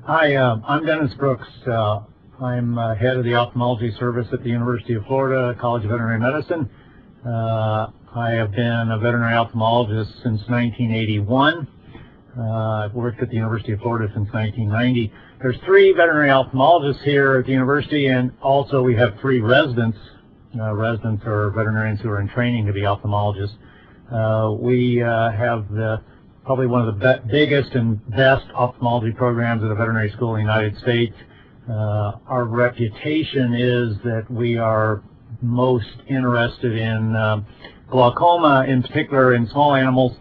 Hi, I'm Dennis Brooks. I'm head of the ophthalmology service at the University of Florida College of Veterinary Medicine. I have been a veterinary ophthalmologist since 1981. I've worked at the University of Florida since 1990. There's 3 veterinary ophthalmologists here at the university, and also we have 3 residents. Residents are veterinarians who are in training to be ophthalmologists. We have probably one of the biggest and best ophthalmology programs at a veterinary school in the United States. Our reputation is that we are most interested in glaucoma, in particular in small animals,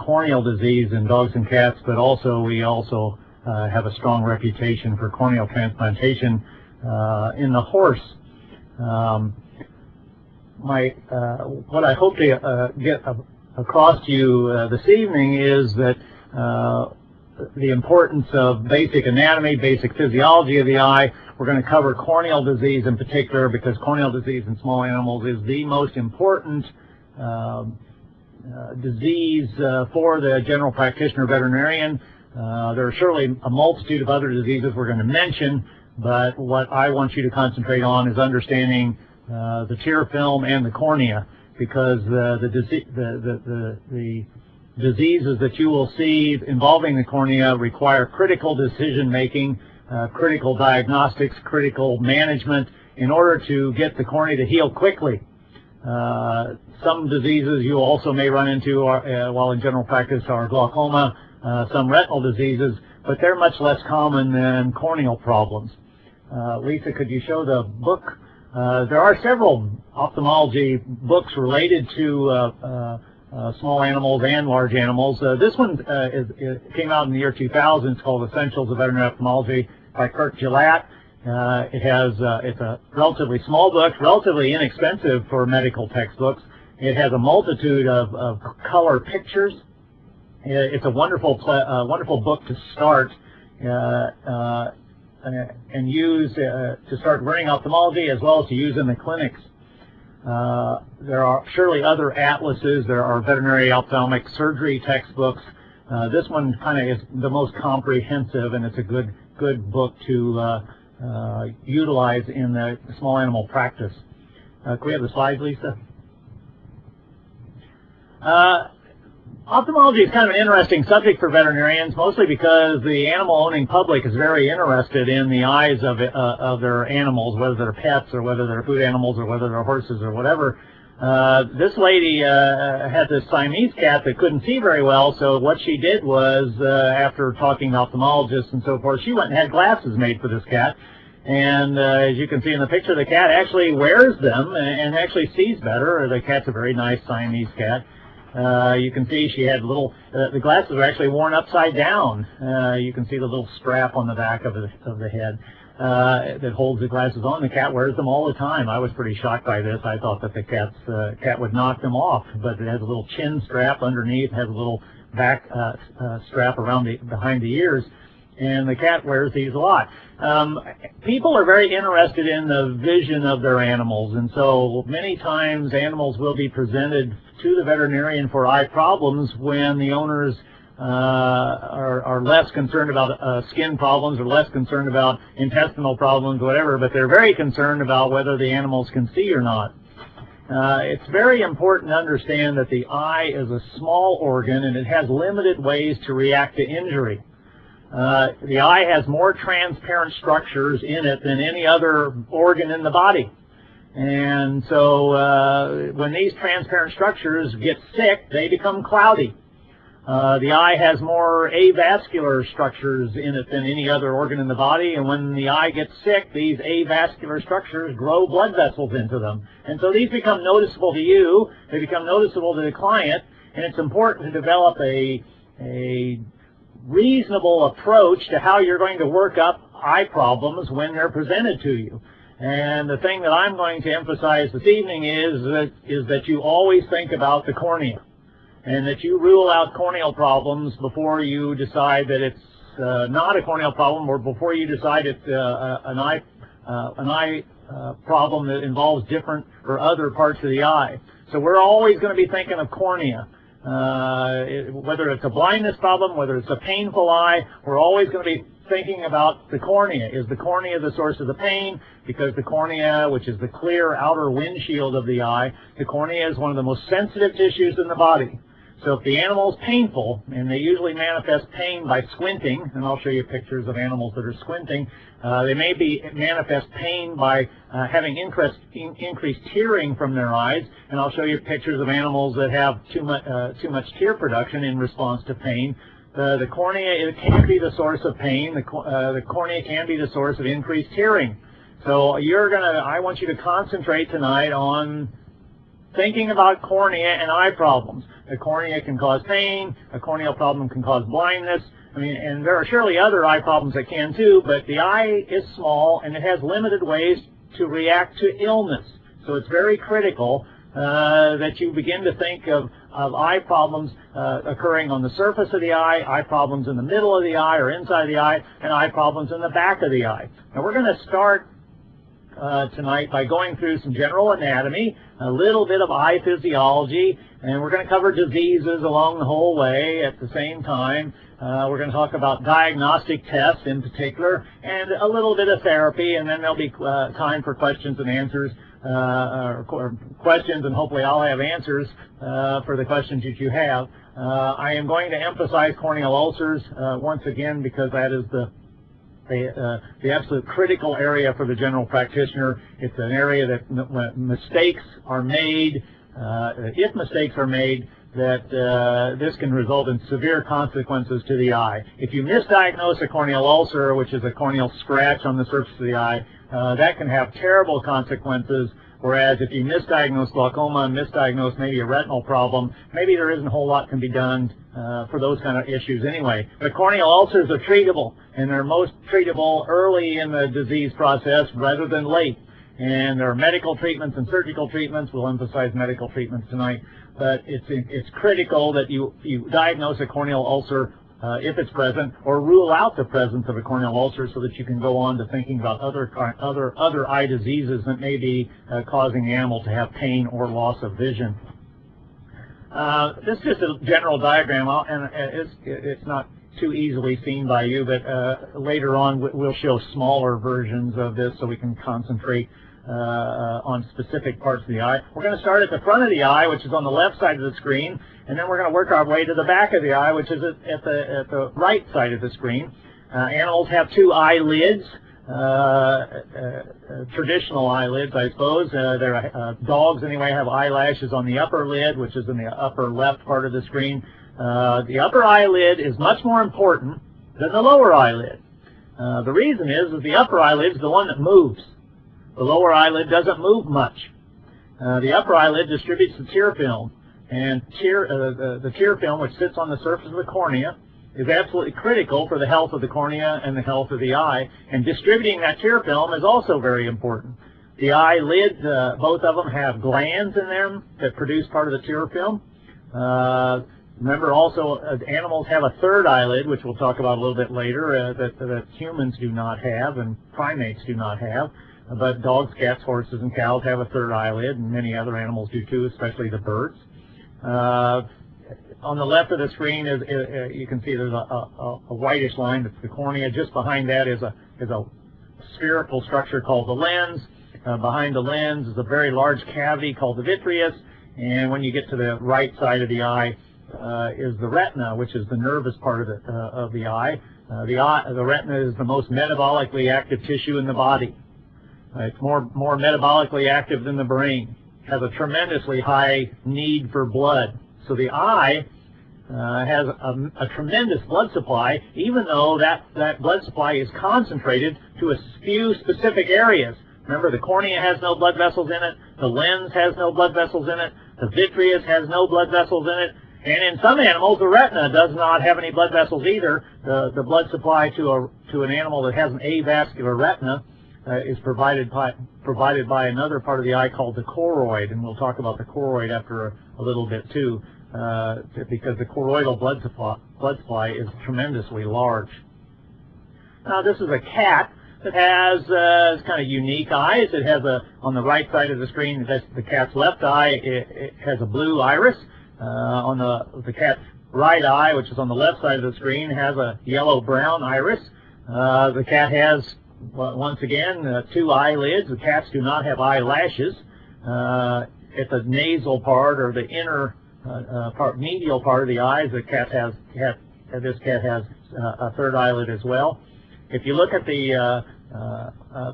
corneal disease in dogs and cats, but we also have a strong reputation for corneal transplantation in the horse. What I hope to get across to you this evening is that the importance of basic anatomy, basic physiology of the eye. We're going to cover corneal disease in particular, because corneal disease in small animals is the most important disease for the general practitioner veterinarian. There are surely a multitude of other diseases we're going to mention, but what I want you to concentrate on is understanding the tear film and the cornea, because the diseases that you will see involving the cornea require critical decision making, critical diagnostics, critical management in order to get the cornea to heal quickly. Some diseases you also may run into while in general practice are glaucoma, some retinal diseases, but they're much less common than corneal problems. Lisa, could you show the book? There are several ophthalmology books related to small animals and large animals. This one came out in the year 2000. It's called Essentials of Veterinary Ophthalmology by Kurt Gillette. It's a relatively small book, relatively inexpensive for medical textbooks. It has a multitude of color pictures. It's a wonderful book to start and use to start learning ophthalmology, as well as to use in the clinics. There are surely other atlases. There are veterinary ophthalmic surgery textbooks. This one kind of is the most comprehensive, and it's a good book to utilize in the small animal practice. Can we have the slides, Lisa? Ophthalmology is kind of an interesting subject for veterinarians, mostly because the animal-owning public is very interested in the eyes of their animals, whether they're pets or whether they're food animals or whether they're horses or whatever. This lady had this Siamese cat that couldn't see very well, so what she did was, after talking to ophthalmologists and so forth, she went and had glasses made for this cat. And as you can see in the picture, the cat actually wears them and actually sees better. The cat's a very nice Siamese cat. You can see she had the glasses are actually worn upside down. You can see the little strap on the back of the head that holds the glasses on. The cat wears them all the time. I was pretty shocked by this. I thought that the cat would knock them off, but it has a little chin strap underneath, has a little back strap behind the ears, and the cat wears these a lot. People are very interested in the vision of their animals, and so many times animals will be presented to the veterinarian for eye problems when the owners are less concerned about skin problems or less concerned about intestinal problems, whatever, but they're very concerned about whether the animals can see or not. It's very important to understand that the eye is a small organ and it has limited ways to react to injury. The eye has more transparent structures in it than any other organ in the body. And so when these transparent structures get sick, they become cloudy. The eye has more avascular structures in it than any other organ in the body, and when the eye gets sick, these avascular structures grow blood vessels into them. And so these become noticeable to you, they become noticeable to the client, And it's important to develop a reasonable approach to how you're going to work up eye problems when they're presented to you. And the thing that I'm going to emphasize this evening is that you always think about the cornea, and that you rule out corneal problems before you decide that it's not a corneal problem, or before you decide it's an eye problem that involves different or other parts of the eye. So we're always going to be thinking of cornea. Whether it's a blindness problem, whether it's a painful eye, we're always going to be thinking about the cornea. Is the cornea the source of the pain? Because the cornea, which is the clear outer windshield of the eye, the cornea is one of the most sensitive tissues in the body. So if the animal is painful, and they usually manifest pain by squinting, and I'll show you pictures of animals that are squinting, they may manifest pain by having increased tearing from their eyes, and I'll show you pictures of animals that have too much tear production in response to pain. The cornea, it can be the source of pain. The cornea can be the source of increased tearing. So I want you to concentrate tonight on thinking about cornea and eye problems. The cornea can cause pain. A corneal problem can cause blindness. I mean, and there are surely other eye problems that can too, but the eye is small and it has limited ways to react to illness. So it's very critical that you begin to think of eye problems occurring on the surface of the eye problems in the middle of the eye or inside of the eye, and eye problems in the back of the eye. Now we're going to start tonight by going through some general anatomy, a little bit of eye physiology, and we're going to cover diseases along the whole way at the same time. We're going to talk about diagnostic tests in particular, and a little bit of therapy, and then there'll be time for questions and answers, or questions, and hopefully I'll have answers for the questions that you have. I am going to emphasize corneal ulcers once again, because that is the absolute critical area for the general practitioner. It's an area that when mistakes are made, if mistakes are made, that this can result in severe consequences to the eye. If you misdiagnose a corneal ulcer, which is a corneal scratch on the surface of the eye, that can have terrible consequences. Whereas if you misdiagnose glaucoma, misdiagnose maybe a retinal problem, maybe there isn't a whole lot can be done for those kind of issues anyway. But corneal ulcers are treatable, and they're most treatable early in the disease process rather than late. And there are medical treatments and surgical treatments. We'll emphasize medical treatments tonight. But it's critical that you diagnose a corneal ulcer if it's present, or rule out the presence of a corneal ulcer, so that you can go on to thinking about other eye diseases that may be causing the animal to have pain or loss of vision. This is just a general diagram, and it's not too easily seen by you, but later on we'll show smaller versions of this so we can concentrate on specific parts of the eye. We're going to start at the front of the eye, which is on the left side of the screen, and then we're going to work our way to the back of the eye, which is at the right side of the screen. Animals have two eyelids, traditional eyelids, I suppose. Dogs, anyway, have eyelashes on the upper lid, which is in the upper left part of the screen. The upper eyelid is much more important than the lower eyelid. The reason is that the upper eyelid is the one that moves. The lower eyelid doesn't move much. The upper eyelid distributes the tear film, and the tear film, which sits on the surface of the cornea, is absolutely critical for the health of the cornea and the health of the eye, and distributing that tear film is also very important. The eyelids, both of them have glands in them that produce part of the tear film. Remember also, animals have a third eyelid, which we'll talk about a little bit later, that humans do not have and primates do not have. But dogs, cats, horses, and cows have a third eyelid, and many other animals do too, especially the birds. On the left of the screen, you can see there's a whitish line. That's the cornea. Just behind that is a spherical structure called the lens. Behind the lens is a very large cavity called the vitreous. And when you get to the right side of the eye is the retina, which is the nervous part of the eye. The retina is the most metabolically active tissue in the body. It's more metabolically active than the brain. It has a tremendously high need for blood. So the eye has a tremendous blood supply, even though that blood supply is concentrated to a few specific areas. Remember, the cornea has no blood vessels in it, the lens has no blood vessels in it, the vitreous has no blood vessels in it, And in some animals, the retina does not have any blood vessels either. The blood supply to an animal that has an avascular retina is provided by another part of the eye called the choroid, and we'll talk about the choroid after a little bit too, because the choroidal blood supply is tremendously large. Now this is a cat that has kind of unique eyes. It has on the right side of the screen, that's the cat's left eye. It has a blue iris. On the cat's right eye, which is on the left side of the screen, has a yellow-brown iris. The cat has, once again, two eyelids. The cats do not have eyelashes. At the nasal part, or the inner medial part of the eyes, this cat has a third eyelid as well. If you look at the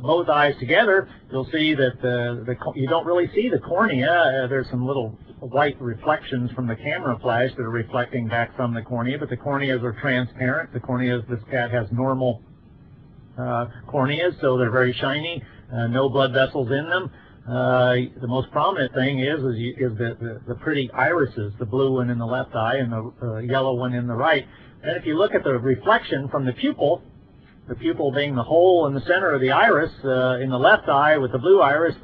both eyes together, you'll see that you don't really see the cornea. There's some little white reflections from the camera flash that are reflecting back from the cornea, but the corneas are transparent. The corneas, this cat has normal corneas, so they're very shiny, no blood vessels in them. The most prominent thing is the pretty irises, the blue one in the left eye and the yellow one in the right. And if you look at the reflection from the pupil being the hole in the center of the iris, in the left eye with the blue iris,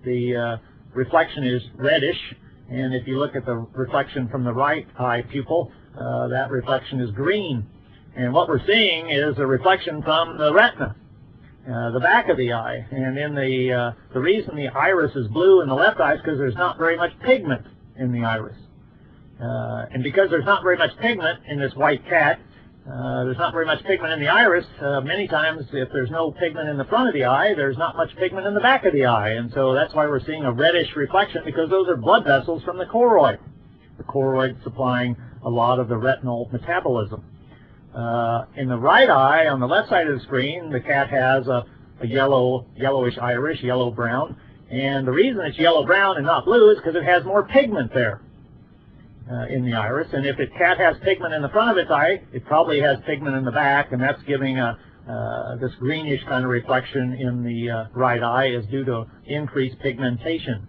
the reflection is reddish. And if you look at the reflection from the right eye pupil, that reflection is green. And what we're seeing is a reflection from the retina, the back of the eye. And in the reason the iris is blue in the left eye is because there's not very much pigment in the iris. And because there's not very much pigment in this white cat, there's not very much pigment in the iris. Many times, if there's no pigment in the front of the eye, there's not much pigment in the back of the eye. And so that's why we're seeing a reddish reflection, because those are blood vessels from the choroid. The choroid supplying a lot of the retinal metabolism. In the right eye, on the left side of the screen, the cat has a yellowish iris, yellow-brown. And the reason it's yellow-brown and not blue is because it has more pigment there. In the iris, and if a cat has pigment in the front of its eye, it probably has pigment in the back, and that's giving this greenish kind of reflection in the right eye is due to increased pigmentation.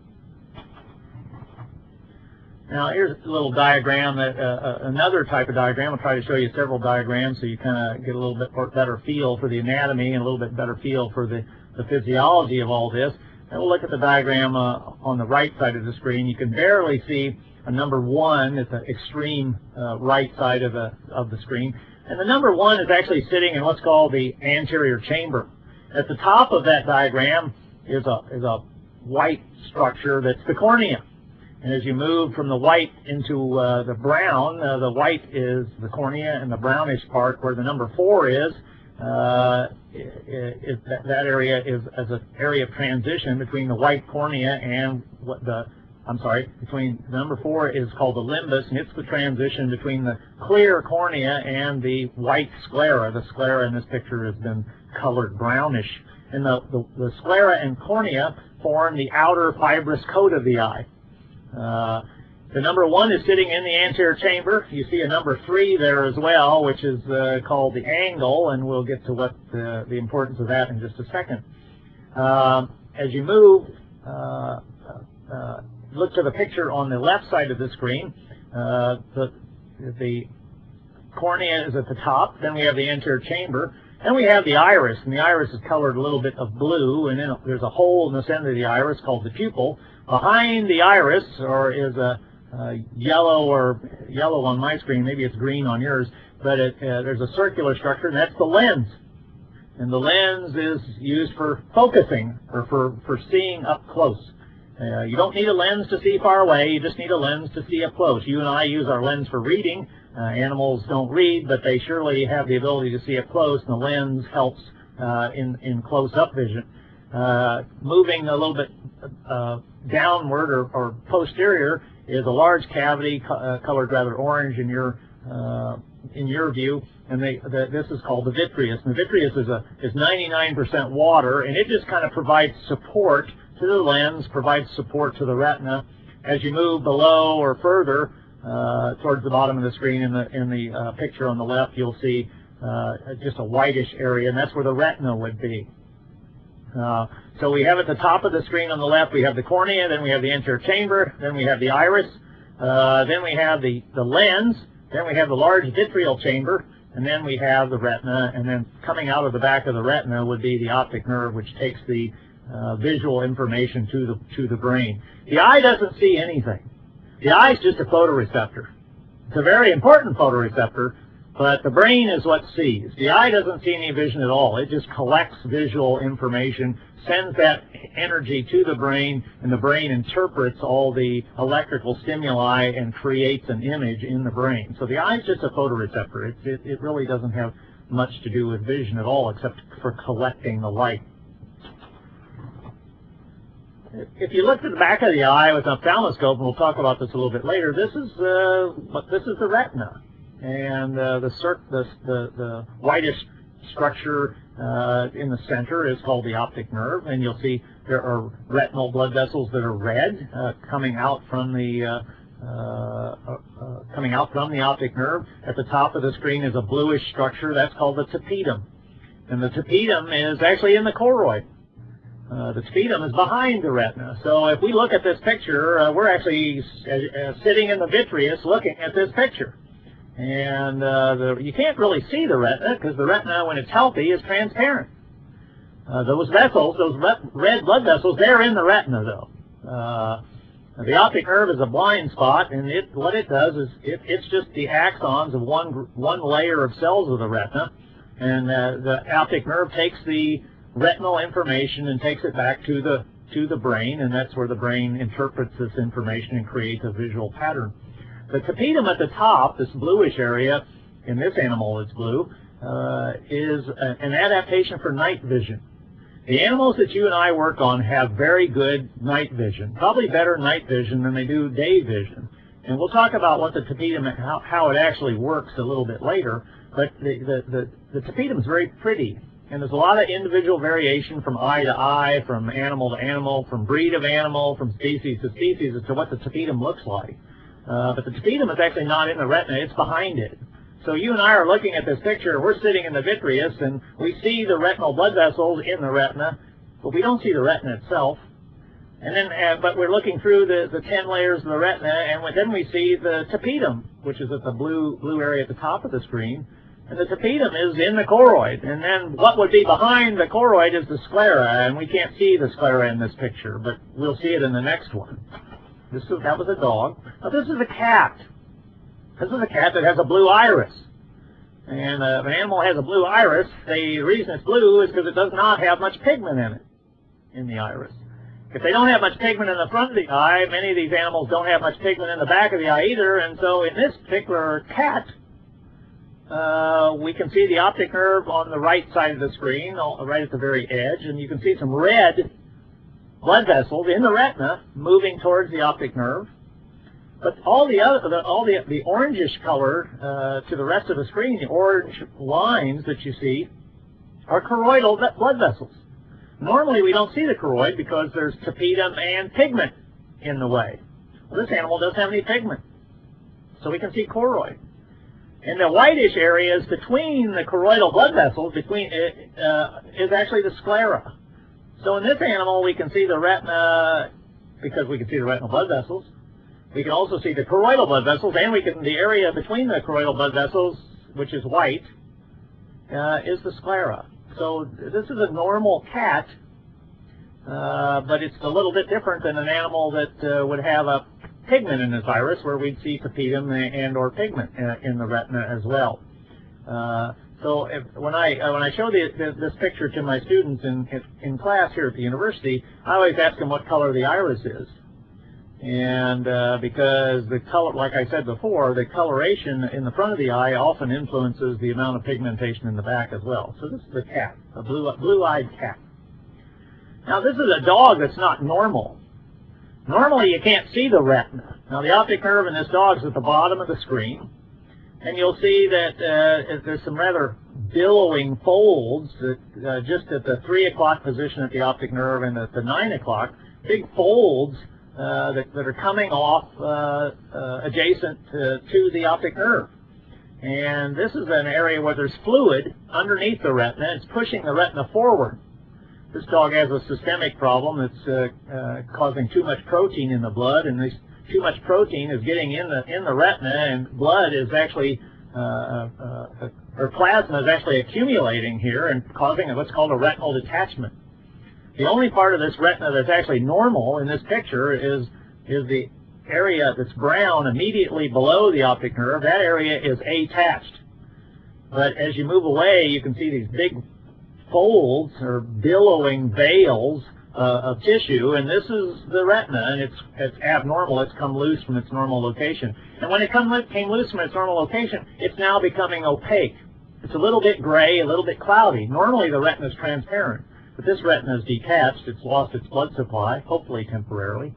Now here's a little diagram, another type of diagram. I'll try to show you several diagrams so you kind of get a little bit better feel for the anatomy and a little bit better feel for the physiology of all this. And we'll look at the diagram on the right side of the screen. You can barely see a number 1 at the extreme right side of the screen, and the number 1 is actually sitting in what's called the anterior chamber. At the top of that diagram is a white structure that's the cornea, and as you move from the white into the brown, the white is the cornea, and the brownish part where the number 4 is that area is as an area of transition between the white cornea and between the number 4 is called the limbus, and it's the transition between the clear cornea and the white sclera. The sclera in this picture has been colored brownish. And the sclera and cornea form the outer fibrous coat of the eye. The number 1 is sitting in the anterior chamber. You see a number 3 there as well, which is called the angle, and we'll get to what the importance of that in just a second. As you move, look to the picture on the left side of the screen. The cornea is at the top, then we have the anterior chamber, then we have the iris, and the iris is colored a little bit of blue, and then there's a hole in the center of the iris called the pupil. Behind the iris is a yellow on my screen, maybe it's green on yours, but there's a circular structure, and that's the lens. And the lens is used for focusing, or for seeing up close. You don't need a lens to see far away, you just need a lens to see up close. You and I use our lens for reading. Animals don't read, but they surely have the ability to see up close, and the lens helps in close-up vision. Moving a little bit downward or posterior is a large cavity colored rather orange in your view, and this is called the vitreous. And the vitreous is 99% water, and it just kind of provides support to the lens, provides support to the retina. As you move below or further towards the bottom of the screen in the picture on the left, you'll see just a whitish area, and that's where the retina would be. So we have at the top of the screen on the left, we have the cornea, then we have the anterior chamber, then we have the iris. Then we have the lens. Then we have the large vitreal chamber. And then we have the retina. And then coming out of the back of the retina would be the optic nerve, which takes the visual information to the brain. The eye doesn't see anything. The eye is just a photoreceptor. It's a very important photoreceptor, but the brain is what sees. The eye doesn't see any vision at all. It just collects visual information, sends that energy to the brain, and the brain interprets all the electrical stimuli and creates an image in the brain. So the eye is just a photoreceptor. It really doesn't have much to do with vision at all, except for collecting the light. If you look at the back of the eye with an ophthalmoscope, and we'll talk about this a little bit later, this is the retina, and the whitish structure in the center is called the optic nerve, and you'll see there are retinal blood vessels that are red coming out from the optic nerve. At the top of the screen is a bluish structure that's called the tapetum, and the tapetum is actually in the choroid. The tapetum is behind the retina. So if we look at this picture, we're actually sitting in the vitreous looking at this picture. And you can't really see the retina because the retina, when it's healthy, is transparent. Those vessels, those red blood vessels, they're in the retina, though. The optic nerve is a blind spot, and what it does is it's just the axons of one layer of cells of the retina, and the optic nerve takes the retinal information and takes it back to the brain, and that's where the brain interprets this information and creates a visual pattern. The tapetum at the top, this bluish area, in this animal it's blue, is an adaptation for night vision. The animals that you and I work on have very good night vision, probably better night vision than they do day vision. And we'll talk about what the tapetum, how it actually works a little bit later, but the tapetum is very pretty. And there's a lot of individual variation from eye to eye, from animal to animal, from breed of animal, from species to species as to what the tapetum looks like. But the tapetum is actually not in the retina, it's behind it. So you and I are looking at this picture, we're sitting in the vitreous, and we see the retinal blood vessels in the retina, but we don't see the retina itself. And then, but we're looking through the 10 layers of the retina, and then we see the tapetum, which is at the blue area at the top of the screen. And the tapetum is in the choroid, and then what would be behind the choroid is the sclera, and we can't see the sclera in this picture, but we'll see it in the next one. That was a dog. Now this is a cat. This is a cat that has a blue iris. And if an animal has a blue iris, the reason it's blue is because it does not have much pigment in it, in the iris. If they don't have much pigment in the front of the eye, many of these animals don't have much pigment in the back of the eye either, and so in this particular cat, we can see the optic nerve on the right side of the screen, right at the very edge, and you can see some red blood vessels in the retina moving towards the optic nerve. But all the orangish color to the rest of the screen, the orange lines that you see, are choroidal blood vessels. Normally we don't see the choroid because there's tapetum and pigment in the way. Well, this animal doesn't have any pigment, so we can see choroid. And the whitish areas between the choroidal blood vessels is actually the sclera. So in this animal, we can see the retina because we can see the retinal blood vessels. We can also see the choroidal blood vessels, and the area between the choroidal blood vessels, which is white, is the sclera. So this is a normal cat, but it's a little bit different than an animal that would have a pigment in its iris, where we'd see tapetum and or pigment in the retina as well. So when I show this picture to my students in class here at the university, I always ask them what color the iris is, and because the color, like I said before, the coloration in the front of the eye often influences the amount of pigmentation in the back as well. So this is a cat, a blue-eyed cat. Now this is a dog that's not normal. Normally you can't see the retina. Now the optic nerve in this dog is at the bottom of the screen, and you'll see that there's some rather billowing folds that, just at the 3 o'clock position at the optic nerve and at the 9 o'clock, big folds that are coming off adjacent to the optic nerve. And this is an area where there's fluid underneath the retina. It's pushing the retina forward. This dog has a systemic problem that's causing too much protein in the blood, and these too much protein is getting in the retina, and blood is actually or plasma is actually accumulating here and causing what's called a retinal detachment. The only part of this retina that's actually normal in this picture is the area that's brown immediately below the optic nerve. That area is attached. But as you move away, you can see these big folds or billowing veils of tissue, and this is the retina, and it's abnormal. It's come loose from its normal location. And when it came loose from its normal location, it's now becoming opaque. It's a little bit gray, a little bit cloudy. Normally the retina is transparent, but this retina is detached. It's lost its blood supply, hopefully temporarily.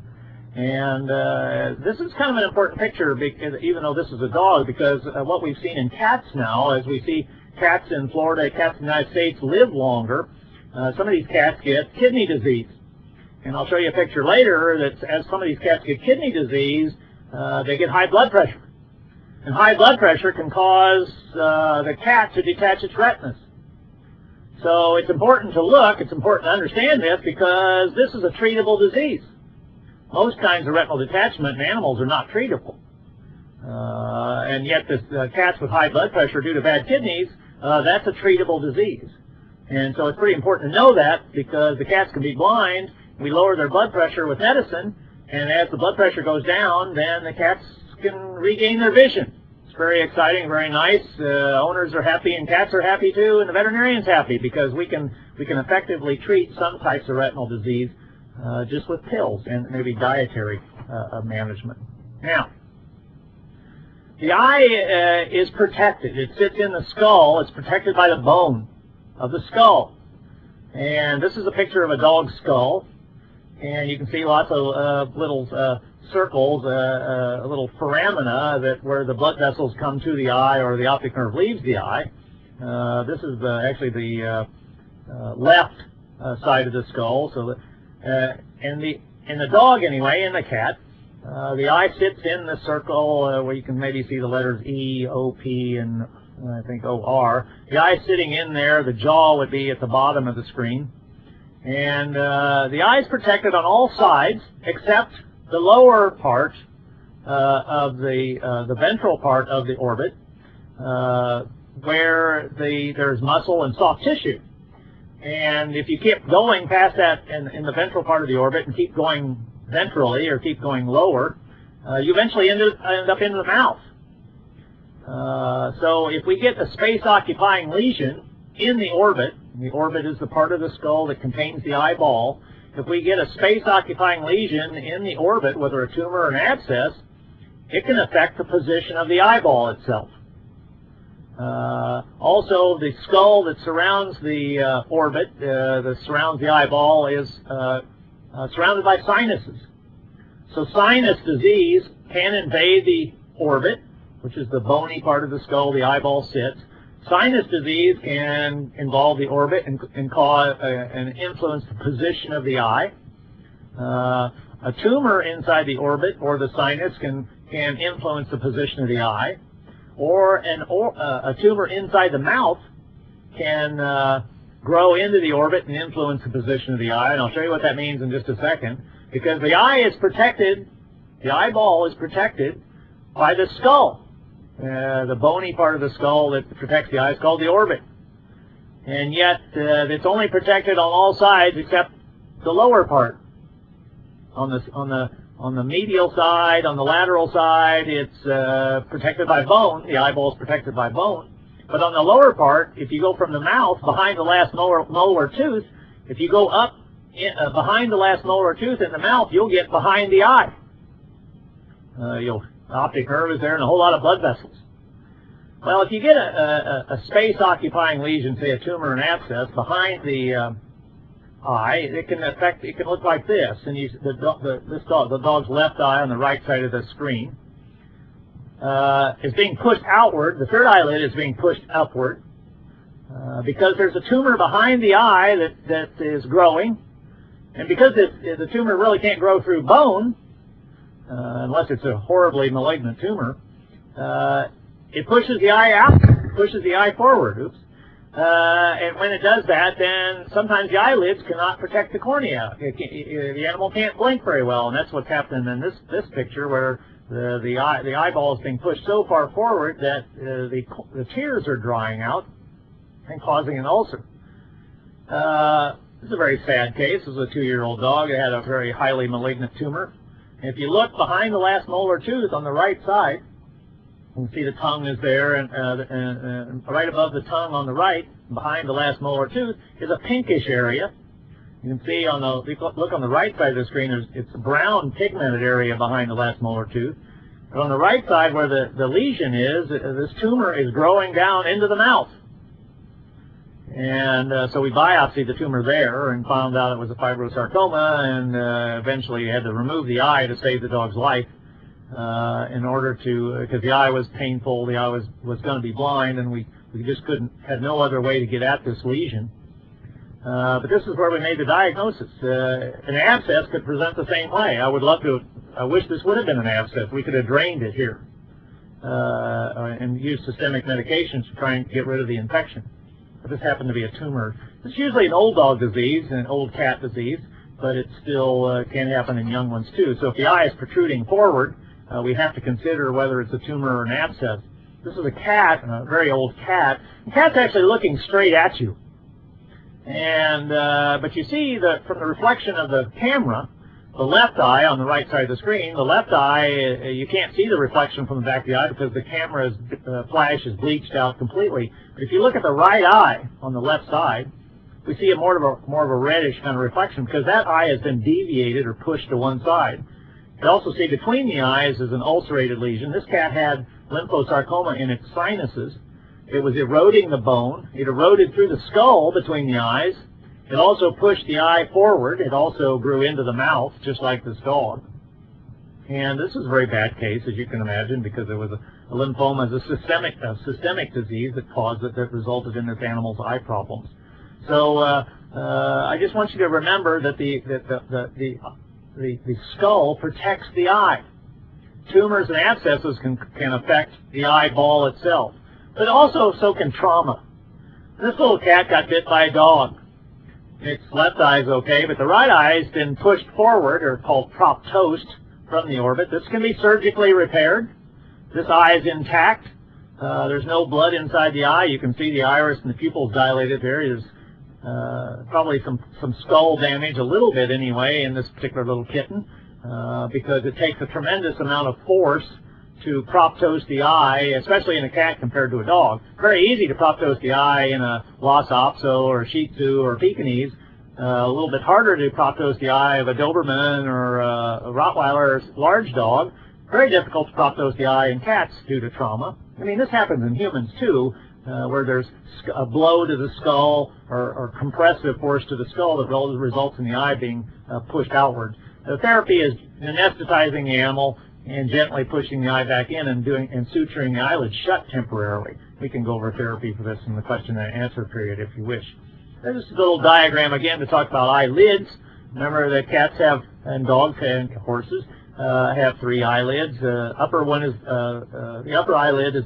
And this is kind of an important picture, because, even though this is a dog, because what we've seen in cats now, as we see cats in Florida, cats in the United States live longer, some of these cats get kidney disease. And I'll show you a picture later that as some of these cats get kidney disease, they get high blood pressure. And high blood pressure can cause the cat to detach its retinas. So it's important to look, it's important to understand this, because this is a treatable disease. Most kinds of retinal detachment in animals are not treatable. And yet this cats with high blood pressure due to bad kidneys, that's a treatable disease. And so it's pretty important to know that, because the cats can be blind. We lower their blood pressure with medicine, and as the blood pressure goes down, then the cats can regain their vision. It's very exciting, very nice. Owners are happy, and cats are happy too, and the veterinarian's happy, because we can effectively treat some types of retinal disease just with pills and maybe dietary management. Now, the eye is protected. It sits in the skull. It's protected by the bone of the skull. And this is a picture of a dog's skull. And you can see lots of little circles, little foramina where the blood vessels come to the eye, or the optic nerve leaves the eye. This is actually the left side of the skull. So in the dog anyway, in the cat, the eye sits in the circle where you can maybe see the letters E, O, P, and I think O-R. The eye is sitting in there. The jaw would be at the bottom of the screen. And the eye is protected on all sides except the lower part of the ventral part of the orbit, where there's muscle and soft tissue. And if you keep going past that in the ventral part of the orbit and keep going ventrally or keep going lower, you eventually end up in the mouth. So if we get a space-occupying lesion in the orbit is the part of the skull that contains the eyeball. If we get a space-occupying lesion in the orbit, whether a tumor or an abscess, it can affect the position of the eyeball itself. Also, the skull that surrounds the orbit, that surrounds the eyeball, is surrounded by sinuses. So sinus disease can invade the orbit, which is the bony part of the skull the eyeball sits. Sinus disease can involve the orbit and cause and influence the position of the eye. A tumor inside the orbit or the sinus can influence the position of the eye. Or a tumor inside the mouth can grow into the orbit and influence the position of the eye. And I'll show you what that means in just a second. Because the eye is protected, the eyeball is protected by the skull. The bony part of the skull that protects the eye is called the orbit. And yet it's only protected on all sides except the lower part. On the medial side, on the lateral side, it's protected by bone. The eyeball is protected by bone. But on the lower part, if you go from the mouth behind the last molar tooth, if you go up behind the last molar tooth in the mouth, you'll get behind the eye. The optic nerve is there and a whole lot of blood vessels. Well, if you get a space-occupying lesion, say a tumor or an abscess, behind the eye, it can look like this. And the dog's left eye on the right side of the screen is being pushed outward. The third eyelid is being pushed upward because there's a tumor behind the eye that is growing. And because the tumor really can't grow through bone, unless it's a horribly malignant tumor, it pushes the eye out, pushes the eye forward. Oops. And when it does that, then sometimes the eyelids cannot protect the cornea. The animal can't blink very well, and that's what's happening in this picture, where the eyeball is being pushed so far forward that the tears are drying out and causing an ulcer. This is a very sad case. This is a 2-year-old dog. It had a very highly malignant tumor. And if you look behind the last molar tooth on the right side, you can see the tongue is there, and right above the tongue on the right, behind the last molar tooth, is a pinkish area. You can see on the look on the right side of the screen, it's a brown pigmented area behind the last molar tooth. But on the right side, where the lesion is, this tumor is growing down into the mouth. And so we biopsied the tumor there and found out it was a fibrosarcoma, and eventually had to remove the eye to save the dog's life in order to, because the eye was painful, the eye was going to be blind, and we just had no other way to get at this lesion. But this is where we made the diagnosis. An abscess could present the same way. I wish this would have been an abscess. We could have drained it here and used systemic medications to try and get rid of the infection. But this happened to be a tumor. It's usually an old dog disease, an old cat disease, but it still can happen in young ones too. So if the eye is protruding forward, we have to consider whether it's a tumor or an abscess. This is a cat, a very old cat. The cat's actually looking straight at you. And but you see that from the reflection of the camera, the left eye on the right side of the screen, the left eye, you can't see the reflection from the back of the eye because the camera's flash is bleached out completely. But if you look at the right eye on the left side, we see more of a reddish kind of reflection because that eye has been deviated or pushed to one side. You can also see between the eyes is an ulcerated lesion. This cat had lymphosarcoma in its sinuses. It was eroding the bone. It eroded through the skull between the eyes. It also pushed the eye forward. It also grew into the mouth, just like this dog. And this is a very bad case, as you can imagine, because there was a lymphoma as a systemic disease that caused it, that resulted in this animal's eye problems. So I just want you to remember that the skull protects the eye. Tumors and abscesses can affect the eyeball itself, but also so can trauma. This little cat got bit by a dog. Its left eye is okay, but the right eye has been pushed forward, or called proptost, from the orbit. This can be surgically repaired. This eye is intact. There's no blood inside the eye. You can see the iris and the pupils dilated there. There's probably some skull damage, a little bit anyway, in this particular little kitten, because it takes a tremendous amount of force to proptose the eye, especially in a cat compared to a dog. Very easy to proptose the eye in a Lhasa Apso or Shih Tzu or Pekingese. A little bit harder to proptose the eye of a Doberman or a Rottweiler or large dog. Very difficult to proptose the eye in cats due to trauma. I mean, this happens in humans too, where there's a blow to the skull or compressive force to the skull that results in the eye being pushed outward. The therapy is anesthetizing the animal and gently pushing the eye back in and suturing the eyelid shut temporarily. We can go over therapy for this in the question and answer period if you wish. There's just a little diagram again to talk about eyelids. Remember that cats have, and dogs and horses have 3 eyelids. Upper one is the upper eyelid is,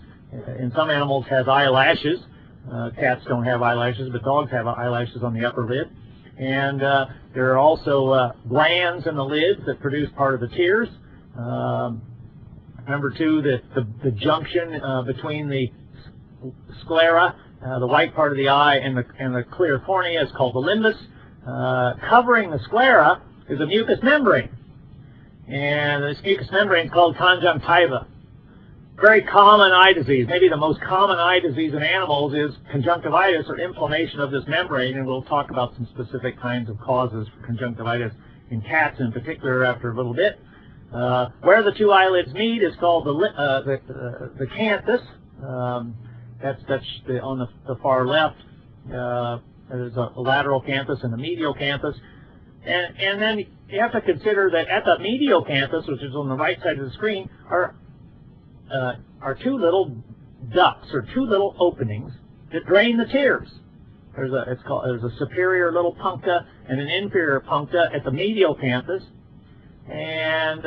in some animals, has eyelashes. Cats don't have eyelashes, but dogs have eyelashes on the upper lid. And there are also glands in the lids that produce part of the tears. Remember too that the junction between the sclera, the white part of the eye, and the clear cornea is called the limbus. Covering the sclera is a mucous membrane, and this mucous membrane is called conjunctiva. Very common eye disease. Maybe the most common eye disease in animals is conjunctivitis or inflammation of this membrane, and we'll talk about some specific kinds of causes for conjunctivitis in cats in particular after a little bit. Where the 2 eyelids meet is called the canthus. That's on the far left. There's a lateral canthus and a medial canthus. And then you have to consider that at the medial canthus, which is on the right side of the screen, are 2 little ducts or 2 little openings that drain the tears. There's a superior little puncta and an inferior puncta at the medial canthus. And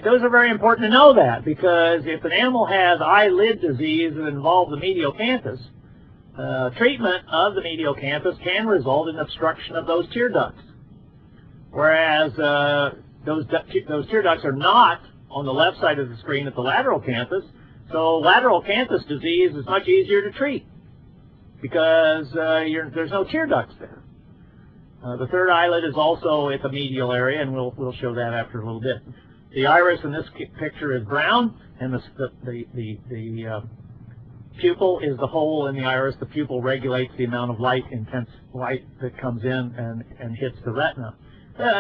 those are very important to know that, because if an animal has eyelid disease that involves the medial canthus, treatment of the medial canthus can result in obstruction of those tear ducts. Whereas those tear ducts are not on the left side of the screen at the lateral canthus, so lateral canthus disease is much easier to treat because there's no tear ducts there. The third eyelid is also at the medial area, and we'll show that after a little bit. The iris in this picture is brown, and the pupil is the hole in the iris. The pupil regulates the amount of light, intense light that comes in and hits the retina.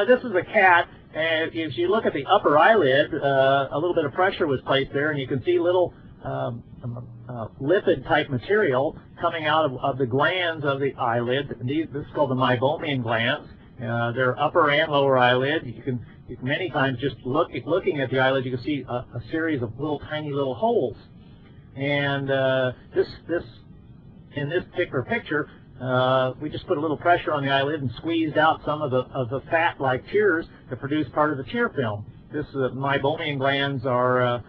This is a cat, and if you look at the upper eyelid, a little bit of pressure was placed there, and you can see little lipid-type material coming out of the glands of the eyelid. This is called the meibomian glands. They're upper and lower eyelid. You can many times just looking at the eyelid, you can see a series of tiny little holes. And in this particular picture, we just put a little pressure on the eyelid and squeezed out some of the fat-like tears that produce part of the tear film. This meibomian glands are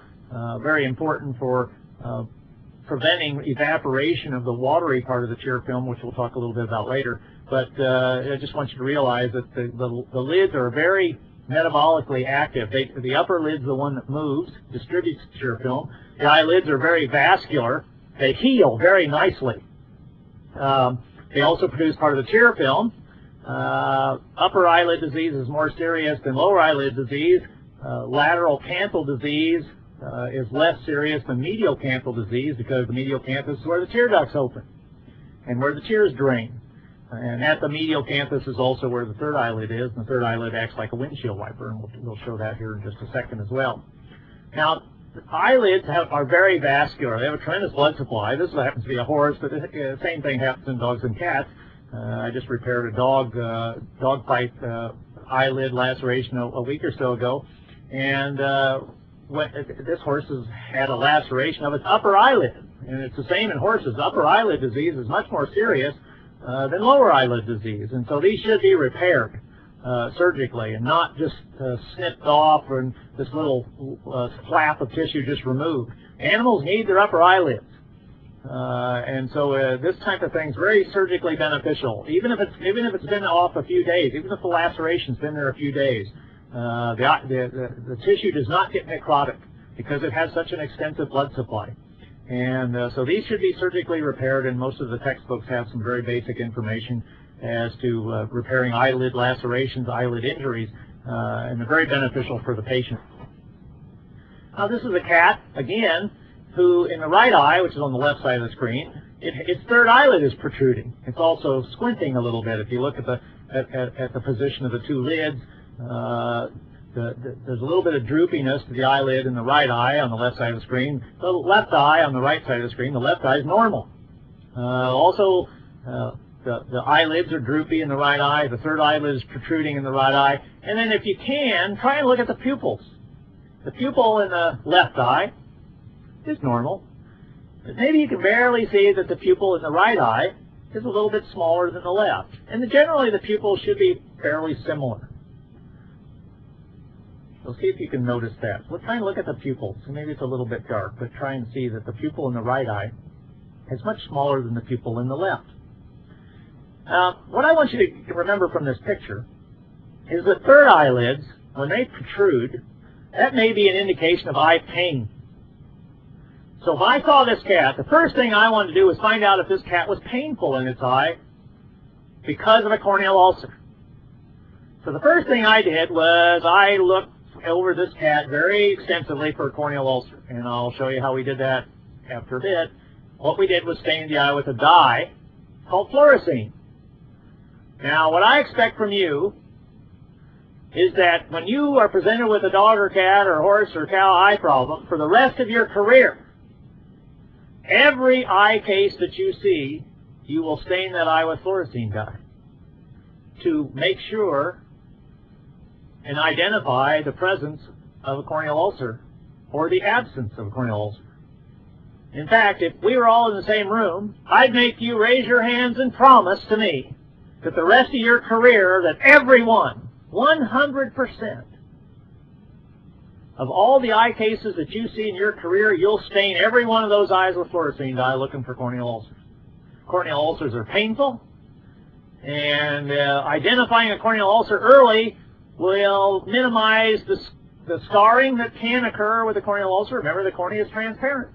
very important for preventing evaporation of the watery part of the tear film, which we'll talk a little bit about later. But I just want you to realize that the lids are very metabolically active. The upper lid's the one that moves, distributes the tear film. The eyelids are very vascular. They heal very nicely. They also produce part of the tear film. Upper eyelid disease is more serious than lower eyelid disease. Lateral canthal disease is less serious than medial canthal disease because the medial canthus is where the tear ducts open and where the tears drain. And at the medial canthus is also where the third eyelid is, and the third eyelid acts like a windshield wiper, and we'll show that here in just a second as well. Now, eyelids are very vascular. They have a tremendous blood supply. This happens to be a horse, but the same thing happens in dogs and cats. I just repaired a dog fight eyelid laceration a week or so ago, and this horse has had a laceration of its upper eyelid, and it's the same in horses. Upper eyelid disease is much more serious than lower eyelid disease, and so these should be repaired surgically and not just snipped off and this little flap of tissue just removed. Animals need their upper eyelids, and so this type of thing is very surgically beneficial. Even if it's been off a few days, even if the laceration's been there a few days, the tissue does not get necrotic because it has such an extensive blood supply. And so these should be surgically repaired, and most of the textbooks have some very basic information as to repairing eyelid lacerations, eyelid injuries, and they're very beneficial for the patient. Now this is a cat, again, who in the right eye, which is on the left side of the screen, its third eyelid is protruding. It's also squinting a little bit. If you look at the position of the two lids, there's a little bit of droopiness to the eyelid in the right eye on the left side of the screen. The left eye on the right side of the screen, the left eye is normal. Also, the eyelids are droopy in the right eye. The third eyelid is protruding in the right eye. And then if you can, try and look at the pupils. The pupil in the left eye is normal. But maybe you can barely see that the pupil in the right eye is a little bit smaller than the left. And generally the pupils should be fairly similar. So see if you can notice that. Let's try and look at the pupils. Maybe it's a little bit dark, but try and see that the pupil in the right eye is much smaller than the pupil in the left. What I want you to remember from this picture is that third eyelids, when they protrude, that may be an indication of eye pain. So if I saw this cat, the first thing I wanted to do was find out if this cat was painful in its eye because of a corneal ulcer. So the first thing I did was I looked over this cat very extensively for a corneal ulcer, and I'll show you how we did that after a bit. What we did was stain the eye with a dye called fluorescein. Now, what I expect from you is that when you are presented with a dog or cat or horse or cow eye problem for the rest of your career, every eye case that you see, you will stain that eye with fluorescein dye to make sure and identify the presence of a corneal ulcer or the absence of a corneal ulcer. In fact, if we were all in the same room, I'd make you raise your hands and promise to me that the rest of your career, that everyone, 100% of all the eye cases that you see in your career, you'll stain every one of those eyes with fluorescein dye looking for corneal ulcers. corneal ulcers are painful, and identifying a corneal ulcer early will minimize the scarring that can occur with a corneal ulcer. Remember, the cornea is transparent.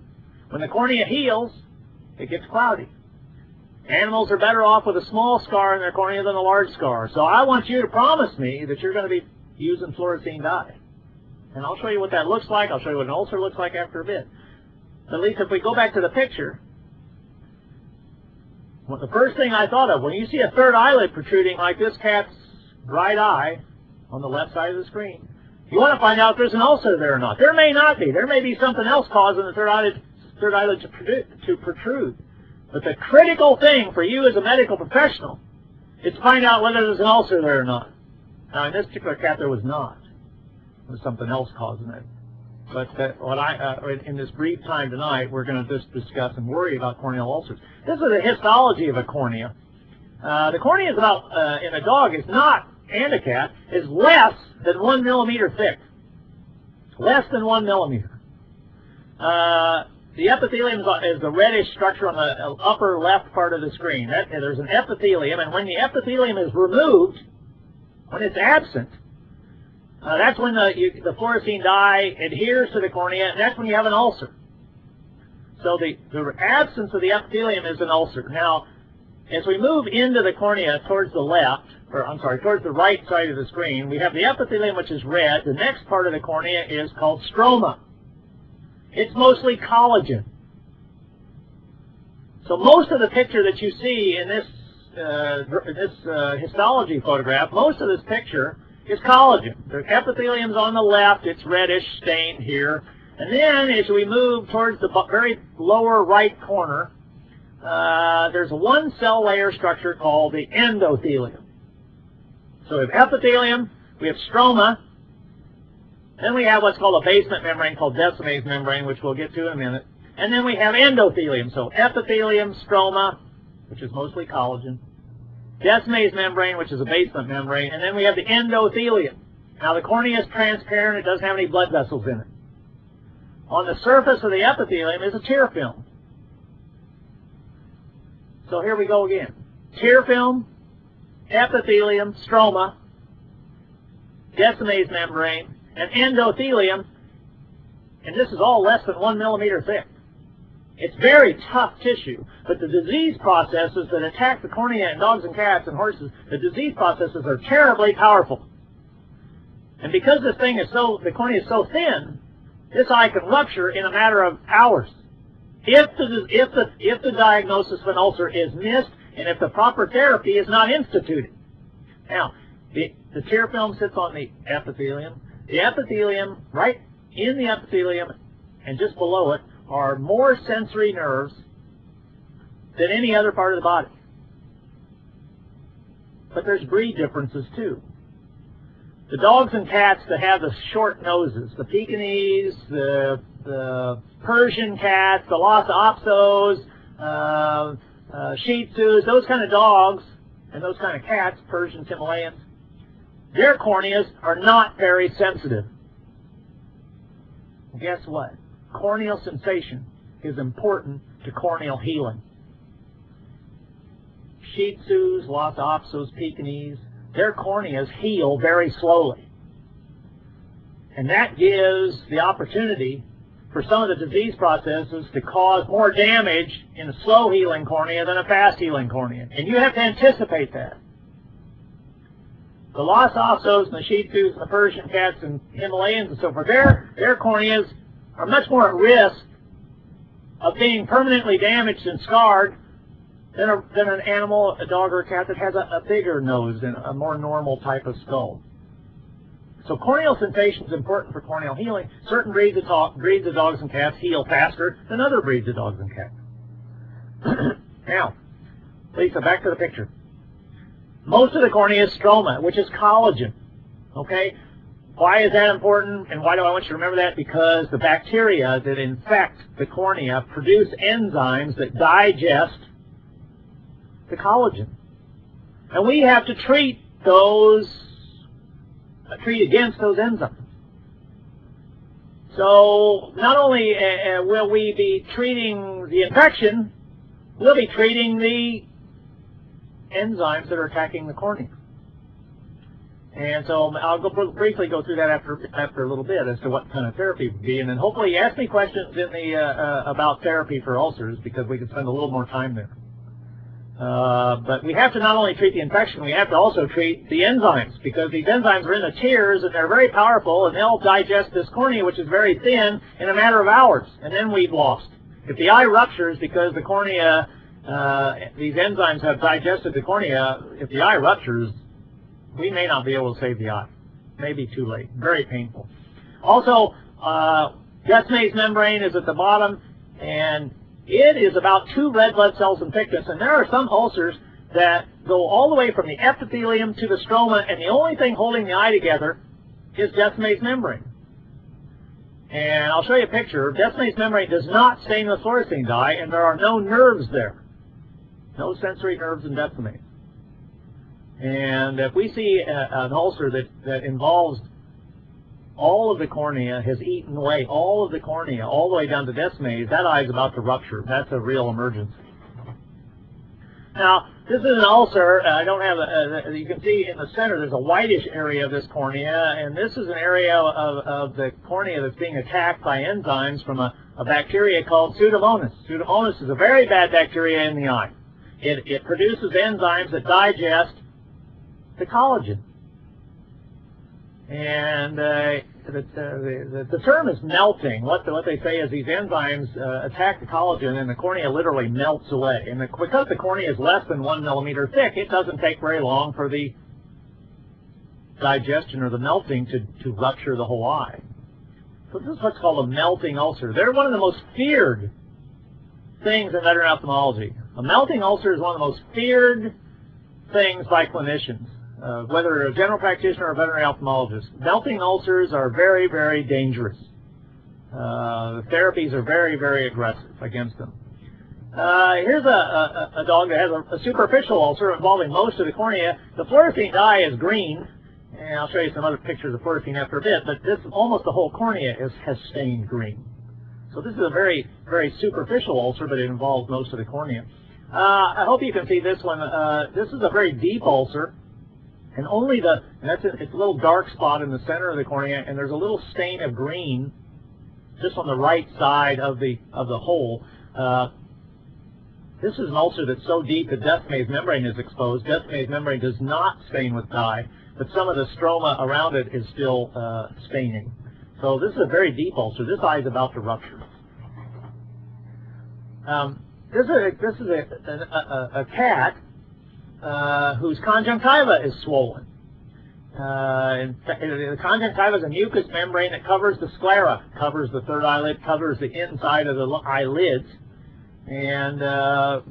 When the cornea heals, it gets cloudy. Animals are better off with a small scar in their cornea than a large scar. So I want you to promise me that you're going to be using fluorescein dye. And I'll show you what that looks like. I'll show you what an ulcer looks like after a bit. At least if we go back to the picture, well, the first thing I thought of, when you see a third eyelid protruding like this cat's right eye on the left side of the screen, you want to find out if there's an ulcer there or not. There may not be. There may be something else causing the third eyelid to protrude. But the critical thing for you as a medical professional is to find out whether there's an ulcer there or not. Now, in this particular cat, there was not. There was something else causing it. But in this brief time tonight, we're going to just discuss and worry about corneal ulcers. This is the histology of a cornea. The cornea is about, in a dog, is not, and a cat, is less than 1 millimeter thick. Less than 1 millimeter. The epithelium is the reddish structure on the upper left part of the screen. There's an epithelium, and when the epithelium is removed, when it's absent, that's when the fluorescein dye adheres to the cornea, and that's when you have an ulcer. So the absence of the epithelium is an ulcer. Now, as we move into the cornea towards the left, or I'm sorry, towards the right side of the screen, we have the epithelium, which is red. The next part of the cornea is called stroma. It's mostly collagen. So most of the picture that you see in this histology photograph, most of this picture is collagen. The epithelium's on the left, it's reddish, stained here. And then as we move towards the very lower right corner, there's a one cell layer structure called the endothelium. So we have epithelium, we have stroma, then we have what's called a basement membrane called Descemet's membrane, which we'll get to in a minute. And then we have endothelium, so epithelium, stroma, which is mostly collagen, Descemet's membrane, which is a basement membrane, and then we have the endothelium. Now the cornea is transparent, it doesn't have any blood vessels in it. On the surface of the epithelium is a tear film. So here we go again. Tear film, epithelium, stroma, Descemet's membrane, and endothelium, and this is all less than 1 millimeter thick. It's very tough tissue, but the disease processes that attack the cornea in dogs and cats and horses, the disease processes are terribly powerful. And because this thing is the cornea is so thin, this eye can rupture in a matter of hours. If the diagnosis of an ulcer is missed, and if the proper therapy is not instituted. Now, the tear film sits on the epithelium. The epithelium, right in the epithelium and just below it, are more sensory nerves than any other part of the body. But there's breed differences too. The dogs and cats that have the short noses, the Pekingese, the Persian cats, the Lhasa Apsos, Shih Tzus, those kind of dogs and those kind of cats, Persians, Himalayans, their corneas are not very sensitive. Guess what? Corneal sensation is important to corneal healing. Shih Tzus, Lhasa Apsos, Pekingese, their corneas heal very slowly. And that gives the opportunity for some of the disease processes to cause more damage in a slow-healing cornea than a fast-healing cornea. And you have to anticipate that. The Lhasa Apsos and the Shih Tzus and the Persian cats and Himalayans and so forth, their corneas are much more at risk of being permanently damaged and scarred than an animal, a dog or a cat that has a bigger nose and a more normal type of skull. So corneal sensation is important for corneal healing. Certain breeds of dogs and cats heal faster than other breeds of dogs and cats. Now, Lisa, back to the picture. Most of the cornea is stroma, which is collagen. Okay? Why is that important, and why do I want you to remember that? Because the bacteria that infect the cornea produce enzymes that digest the collagen. And we have to treat against those enzymes. So not only will we be treating the infection, we'll be treating the enzymes that are attacking the cornea. And so I'll briefly go through that after a little bit as to what kind of therapy would be, and then hopefully ask me questions in the about therapy for ulcers, because we can spend a little more time there. But we have to not only treat the infection, we have to also treat the enzymes, because these enzymes are in the tears and they're very powerful, and they'll digest this cornea, which is very thin, in a matter of hours, and then we've lost. If the eye ruptures because the cornea, these enzymes have digested the cornea, if the eye ruptures, we may not be able to save the eye. Maybe too late. Very painful. Also, Descemet's membrane is at the bottom, and it is about 2 red blood cells in thickness, and there are some ulcers that go all the way from the epithelium to the stroma, and the only thing holding the eye together is Descemet's membrane. And I'll show you a picture. Descemet's membrane does not stain with fluorescein dye, and there are no nerves there. No sensory nerves in Descemet. And if we see an ulcer that involves all of the cornea, has eaten away all of the cornea, all the way down to Descemet, that eye is about to rupture. That's a real emergency. Now, this is an ulcer. I don't have you can see in the center there's a whitish area of this cornea, and this is an area of the cornea that's being attacked by enzymes from a bacteria called Pseudomonas. Pseudomonas is a very bad bacteria in the eye. It produces enzymes that digest the collagen. And the term is melting. What they say is these enzymes attack the collagen, and the cornea literally melts away. And because the cornea is less than 1 millimeter thick, it doesn't take very long for the digestion or the melting to rupture the whole eye. So this is what's called a melting ulcer. They're one of the most feared things in veterinary ophthalmology. A melting ulcer is one of the most feared things by clinicians. Whether a general practitioner or a veterinary ophthalmologist. Melting ulcers are very, very dangerous. The therapies are very, very aggressive against them. Here's a dog that has a superficial ulcer involving most of the cornea. The fluorescein dye is green, and I'll show you some other pictures of fluorescein after a bit, but this almost the whole cornea has stained green. So this is a very, very superficial ulcer, but it involves most of the cornea. I hope you can see this one. This is a very deep ulcer. And only it's a little dark spot in the center of the cornea, and there's a little stain of green just on the right side of the hole. This is an ulcer that's so deep that Descemet's membrane is exposed. Descemet's membrane does not stain with dye, but some of the stroma around it is still staining. So this is a very deep ulcer. This eye is about to rupture. This is a cat whose conjunctiva is swollen. The conjunctiva is a mucous membrane that covers the sclera, covers the third eyelid, covers the inside of the eyelids. And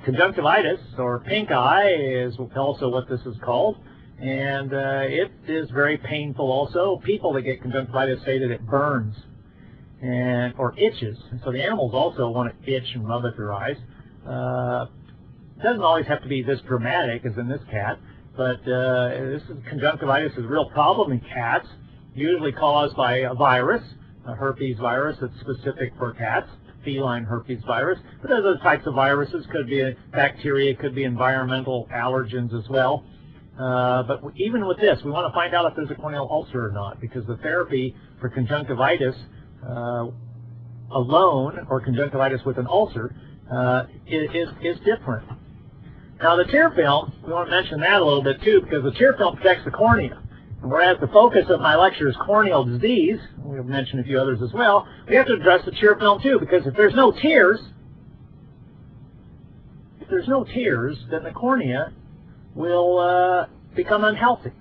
conjunctivitis, or pink eye, is also what this is called. And it is very painful also. People that get conjunctivitis say that it burns or itches. So the animals also want to itch and rub at their eyes. It doesn't always have to be this dramatic as in this cat, but conjunctivitis is a real problem in cats, usually caused by a virus, a herpes virus that's specific for cats, feline herpes virus. But there's other types of viruses. Could be a bacteria, could be environmental allergens as well. But even with this, we want to find out if there's a corneal ulcer or not, because the therapy for conjunctivitis alone, or conjunctivitis with an ulcer, is different. Now the tear film, we want to mention that a little bit too, because the tear film protects the cornea. And whereas the focus of my lecture is corneal disease, we'll mention a few others as well, we have to address the tear film too, because if there's no tears, then the cornea will become unhealthy.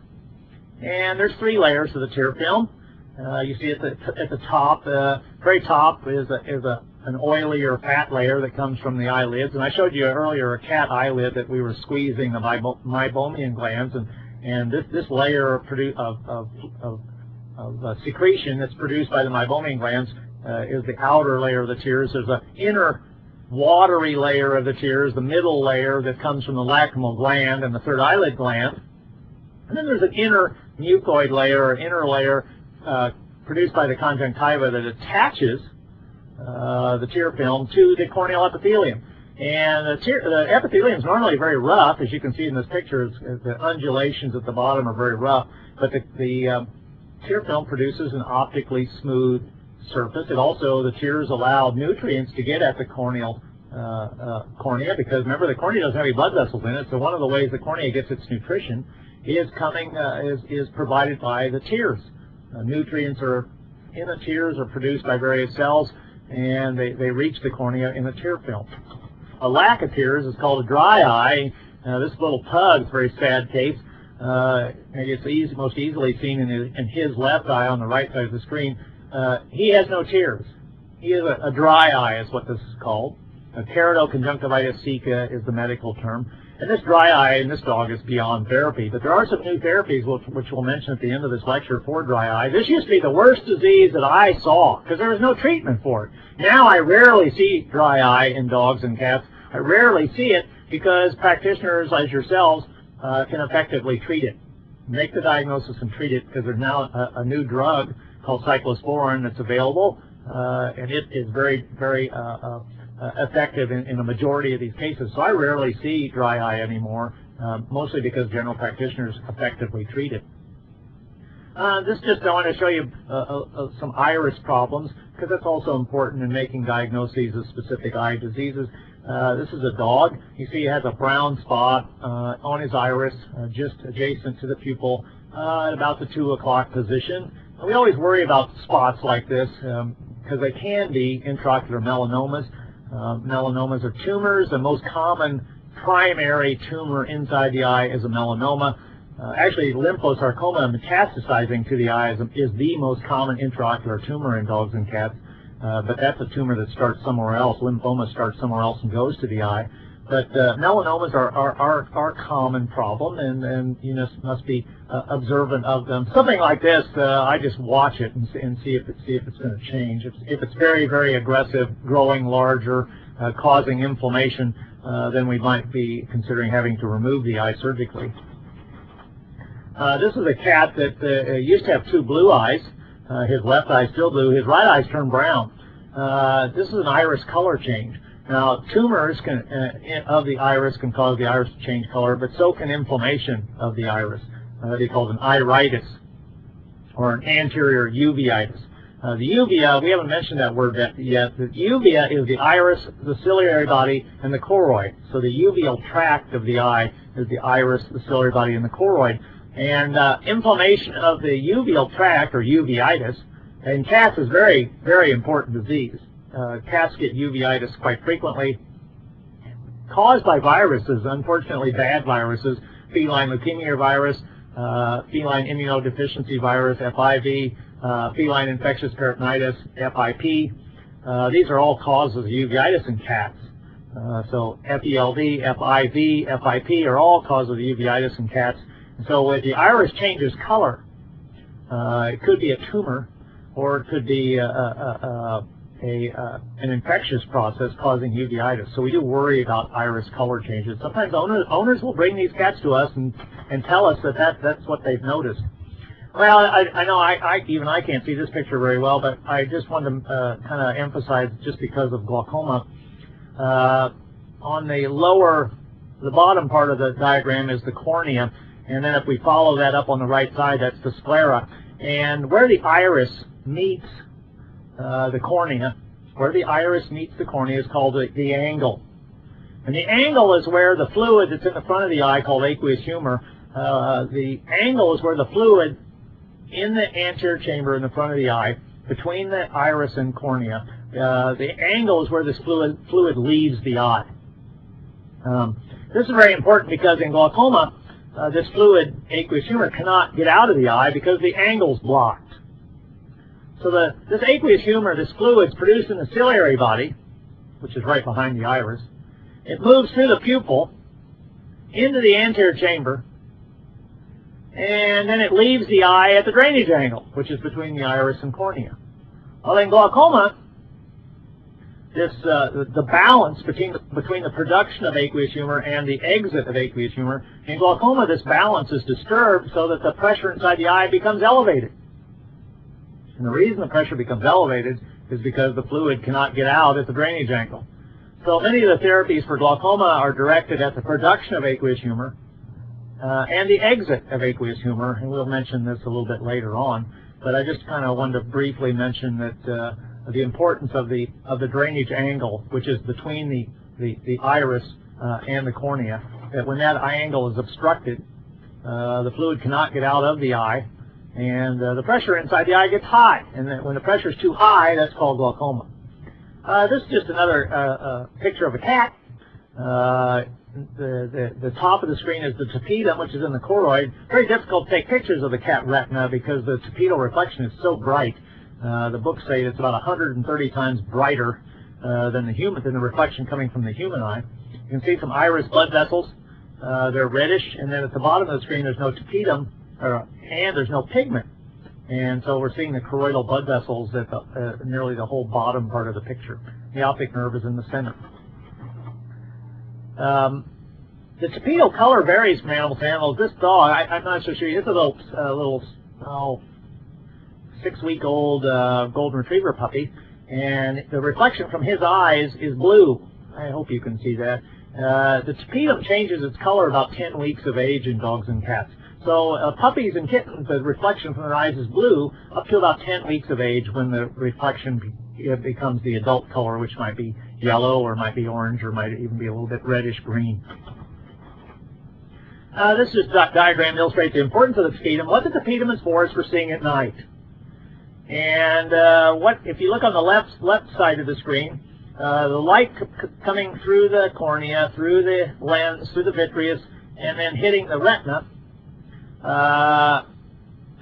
And there's 3 layers of the tear film. You see at the top, very top is an oily or fat layer that comes from the eyelids. And I showed you earlier a cat eyelid that we were squeezing the meibomian glands, and this layer of secretion that's produced by the meibomian glands is the outer layer of the tears. There's an inner watery layer of the tears, the middle layer that comes from the lacrimal gland and the third eyelid gland. And then there's an inner mucoid layer, or inner layer, produced by the conjunctiva that attaches the tear film to the corneal epithelium. And the epithelium is normally very rough, as you can see in this picture. The undulations at the bottom are very rough, but the tear film produces an optically smooth surface. It also, the tears allow nutrients to get at the corneal cornea, because remember, the cornea doesn't have any blood vessels in it, so one of the ways the cornea gets its nutrition is provided by the tears. Nutrients are in the tears, are produced by various cells, and they reach the cornea in the tear film. A lack of tears is called a dry eye. This little pug's a very sad case. Maybe it's most easily seen in his left eye on the right side of the screen. He has no tears. He has a dry eye, is what this is called. Keratoconjunctivitis sicca is the medical term. And this dry eye in this dog is beyond therapy. But there are some new therapies which we'll mention at the end of this lecture for dry eye. This used to be the worst disease that I saw because there was no treatment for it. Now I rarely see dry eye in dogs and cats. I rarely see it because practitioners like yourselves can effectively treat it. Make the diagnosis and treat it, because there's now a new drug called cyclosporin that's available, and it is very, very effective in a majority of these cases. So I rarely see dry eye anymore, mostly because general practitioners effectively treat it. I want to show you some iris problems, because that's also important in making diagnoses of specific eye diseases. This is a dog. You see he has a brown spot on his iris, just adjacent to the pupil, at about the 2 o'clock position. And we always worry about spots like this because they can be intraocular melanomas. Melanomas are tumors. The most common primary tumor inside the eye is a melanoma. Actually, lymphosarcoma metastasizing to the eye is the most common intraocular tumor in dogs and cats. But that's a tumor that starts somewhere else. Lymphoma starts somewhere else and goes to the eye. But melanomas are a common problem, and you must be observant of them. Something like this, I just watch it and see if it's going to change. If it's very, very aggressive, growing larger, causing inflammation, then we might be considering having to remove the eye surgically. This is a cat that used to have 2 blue eyes. His left eye is still blue. His right eye's turned brown. This is an iris color change. Now, tumors of the iris can cause the iris to change color, but so can inflammation of the iris. They call it an iritis, or an anterior uveitis. The uvea, we haven't mentioned that word yet. The uvea is the iris, the ciliary body, and the choroid. So the uveal tract of the eye is the iris, the ciliary body, and the choroid. And inflammation of the uveal tract, or uveitis, in cats is very, very important disease. Cats get uveitis quite frequently, caused by viruses, unfortunately bad viruses, feline leukemia virus, feline immunodeficiency virus, FIV, feline infectious peritonitis, FIP. These are all causes of uveitis in cats. So FELD, FIV, FIP are all causes of uveitis in cats. And so if the iris changes color, it could be a tumor, or it could be an infectious process causing uveitis. So we do worry about iris color changes. Sometimes owners will bring these cats to us and tell us that's what they've noticed. Well, I know even I can't see this picture very well, but I just want to kind of emphasize, just because of glaucoma, on the bottom part of the diagram is the cornea, and then if we follow that up on the right side, that's the sclera. And where the iris meets the cornea, is called the angle. And the angle is where the fluid that's in the front of the eye, called aqueous humor, the angle is where the fluid in the anterior chamber in the front of the eye, between the iris and cornea, the angle is where this fluid leaves the eye. This is very important because in glaucoma, this fluid, aqueous humor, cannot get out of the eye because the angle's blocked. So this aqueous humor, this fluid, is produced in the ciliary body, which is right behind the iris. It moves through the pupil into the anterior chamber, and then it leaves the eye at the drainage angle, which is between the iris and cornea. Well, in glaucoma, the balance between the production of aqueous humor and the exit of aqueous humor, in glaucoma, this balance is disturbed so that the pressure inside the eye becomes elevated. And the reason the pressure becomes elevated is because the fluid cannot get out at the drainage angle. So many of the therapies for glaucoma are directed at the production of aqueous humor and the exit of aqueous humor, and we'll mention this a little bit later on. But I just kind of wanted to briefly mention that the importance of the drainage angle, which is between the iris and the cornea. That when that eye angle is obstructed, the fluid cannot get out of the eye, and the pressure inside the eye gets high. And then when the pressure is too high, that's called glaucoma. This is just another picture of a cat. The top of the screen is the tapetum, which is in the choroid. Very difficult to take pictures of the cat retina because the tapetal reflection is so bright. The books say it's about 130 times brighter than the reflection coming from the human eye. You can see some iris blood vessels. They're reddish, and then at the bottom of the screen there's no tapetum, and there's no pigment. And so we're seeing the choroidal blood vessels at nearly the whole bottom part of the picture. The optic nerve is in the center. The tapetal color varies from animal to animal. This dog, I'm not so sure. It's a little 6-week-old golden retriever puppy, and the reflection from his eyes is blue. I hope you can see that. The tapetum changes its color about 10 weeks of age in dogs and cats. So puppies and kittens, the reflection from their eyes is blue up to about 10 weeks of age, when the reflection becomes the adult color, which might be yellow or might be orange or might even be a little bit reddish green. This is a diagram illustrates the importance of the tapetum. What the tapetum is for is for seeing at night. And if you look on the left side of the screen, the light coming through the cornea, through the lens, through the vitreous, and then hitting the retina,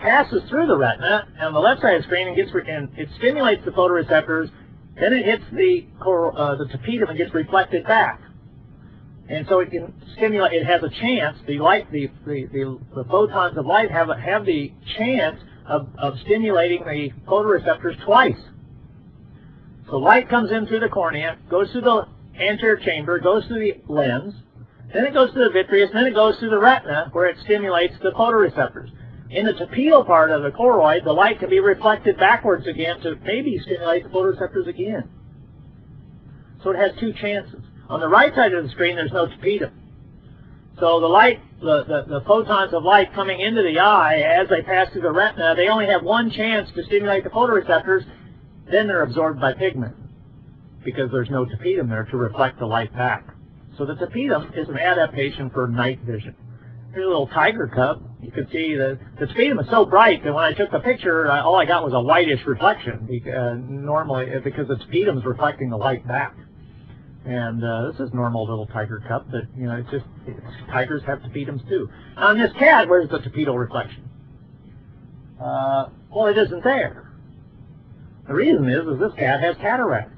passes through the retina on the left side of the screen and it stimulates the photoreceptors. Then it hits the tapetum and gets reflected back. And so it can stimulate. It has a chance. The photons of light have the chance of stimulating the photoreceptors twice. So light comes in through the cornea, goes through the anterior chamber, goes through the lens, then it goes to the vitreous, then it goes through the retina, where it stimulates the photoreceptors. In the tapetal part of the choroid, the light can be reflected backwards again to maybe stimulate the photoreceptors again. So it has two chances. On the right side of the screen, there's no tapetum. So the light, the photons of light coming into the eye as they pass through the retina, they only have one chance to stimulate the photoreceptors. Then they're absorbed by pigment because there's no tapetum there to reflect the light back. So the tapetum is an adaptation for night vision. Here's a little tiger cub. You can see the tapetum is so bright that when I took the picture, all I got was a whitish reflection, normally because the tapetum is reflecting the light back. And this is normal little tiger cub, but tigers have tapetums too. On this cat, where's the tapetal reflection? Well, it isn't there. The reason is this cat has cataracts.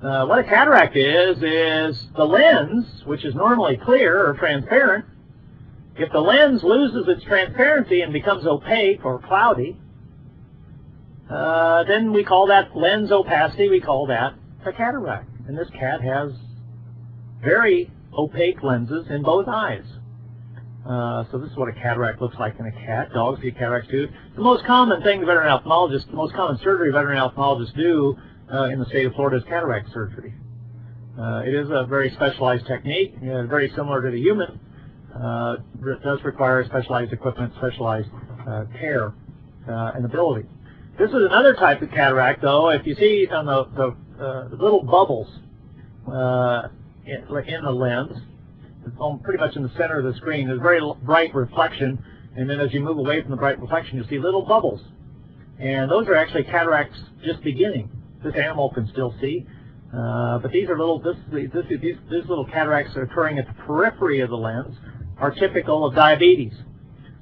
What a cataract is the lens, which is normally clear or transparent. If the lens loses its transparency and becomes opaque or cloudy, then we call that lens opacity, we call that a cataract. And this cat has very opaque lenses in both eyes. So this is what a cataract looks like in a cat. Dogs get cataracts too. The most common thing the most common surgery veterinary ophthalmologists do in the state of Florida is cataract surgery. It is a very specialized technique, very similar to the human. It does require specialized equipment, specialized care and ability. This is another type of cataract, though. If you see on the little bubbles in the lens, pretty much in the center of the screen, there's very bright reflection, and then as you move away from the bright reflection, you see little bubbles. And those are actually cataracts just beginning. This animal can still see, but these are these little cataracts occurring at the periphery of the lens are typical of diabetes.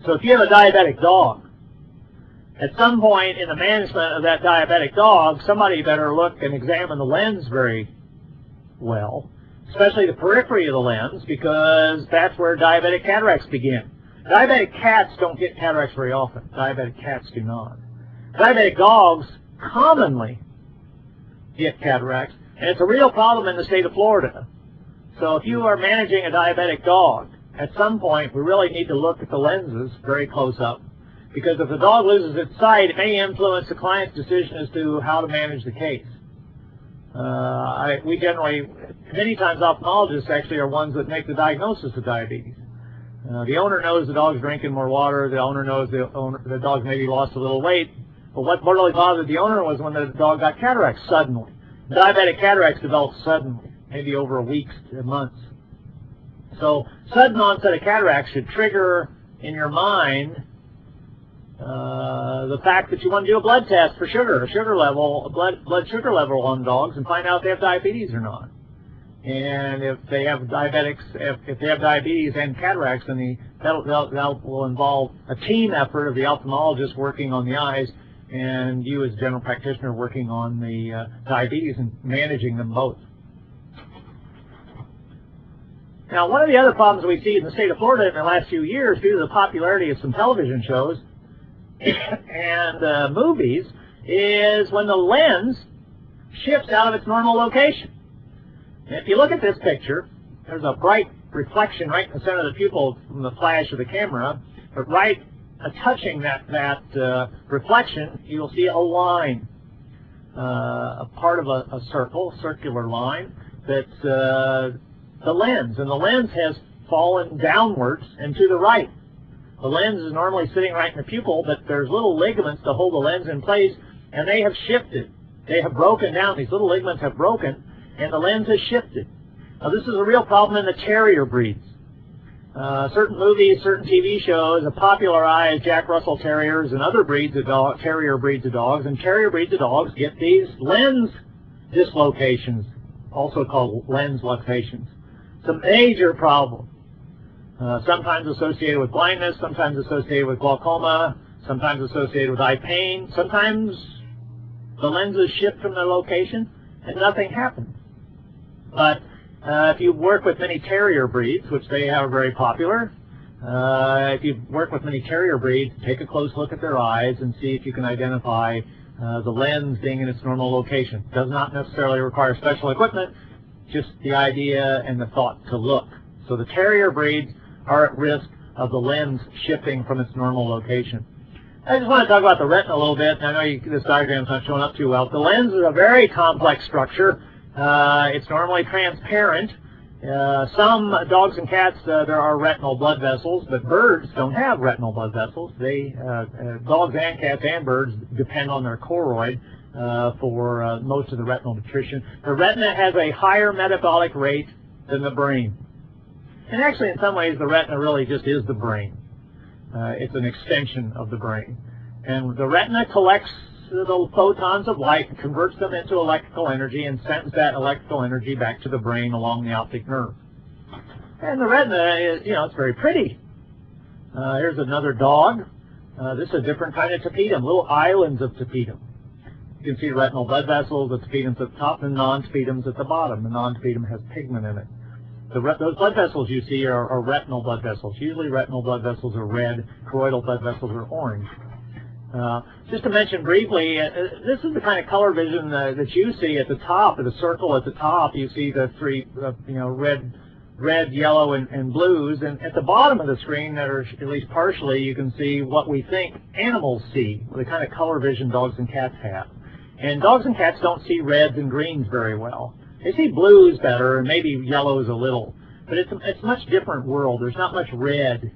So if you have a diabetic dog, at some point in the management of that diabetic dog, somebody better look and examine the lens very well, especially the periphery of the lens, because that's where diabetic cataracts begin. Diabetic cats don't get cataracts very often. Diabetic cats do not. Diabetic dogs commonly get cataracts, and it's a real problem in the state of Florida. So if you are managing a diabetic dog, at some point we really need to look at the lenses very close up, because if the dog loses its sight, it may influence the client's decision as to how to manage the case. We generally, many times ophthalmologists actually are ones that make the diagnosis of diabetes. The owner knows the dog's drinking more water. The owner knows the dog maybe lost a little weight. But what really bothered the owner was when the dog got cataracts suddenly. Diabetic cataracts develop suddenly, maybe over weeks to months. So sudden onset of cataracts should trigger in your mind the fact that you want to do a blood test for sugar, blood sugar level on dogs, and find out if they have diabetes or not. And if they have if they have diabetes and cataracts, then that will involve a team effort of the ophthalmologist working on the eyes, and you as a general practitioner working on the diabetes and managing them both. Now, one of the other problems we see in the state of Florida in the last few years, due to the popularity of some television shows and movies, is when the lens shifts out of its normal location. And if you look at this picture, there's a bright reflection right in the center of the pupil from the flash of the camera, but right touching that reflection, you'll see a line, a part of a circular line that's the lens, and the lens has fallen downwards and to the right. The lens is normally sitting right in the pupil, but there's little ligaments to hold the lens in place, and they have shifted. They have broken down. These little ligaments have broken, and the lens has shifted. Now, this is a real problem in the terrier breeds. Certain movies, certain TV shows have popularized Jack Russell Terriers and other breeds of terrier breeds of dogs, and terrier breeds of dogs get these lens dislocations, also called lens luxations. It's a major problem, sometimes associated with blindness, sometimes associated with glaucoma, sometimes associated with eye pain. Sometimes the lenses shift from their location and nothing happens. But if you work with many terrier breeds, which they are very popular, if you work with many terrier breeds, take a close look at their eyes and see if you can identify the lens being in its normal location. It does not necessarily require special equipment, just the idea and the thought to look. So the terrier breeds are at risk of the lens shifting from its normal location. I just want to talk about the retina a little bit. I know this diagram's not showing up too well. The lens is a very complex structure. It's normally transparent. Some dogs and cats, there are retinal blood vessels, but birds don't have retinal blood vessels. Dogs and cats and birds depend on their choroid for most of the retinal nutrition. The retina has a higher metabolic rate than the brain. And actually, in some ways, the retina really just is the brain. It's an extension of the brain. And the retina collects the photons of light and converts them into electrical energy and sends that electrical energy back to the brain along the optic nerve. And the retina is, it's very pretty. Here's another dog. This is a different kind of tapetum, little islands of tapetum. You can see retinal blood vessels, the tapetum's at the top, and non-tapetum's at the bottom. The non-tapetum has pigment in it. Those blood vessels you see are retinal blood vessels. Usually retinal blood vessels are red, choroidal blood vessels are orange. Just to mention briefly, this is the kind of color vision that you see at the top of the circle. At the top, you see the three, red, yellow, and blues. And at the bottom of the screen, that are at least partially, you can see what we think animals see, the kind of color vision dogs and cats have. And dogs and cats don't see reds and greens very well. They see blues better, and maybe yellows a little. But it's a much different world. There's not much red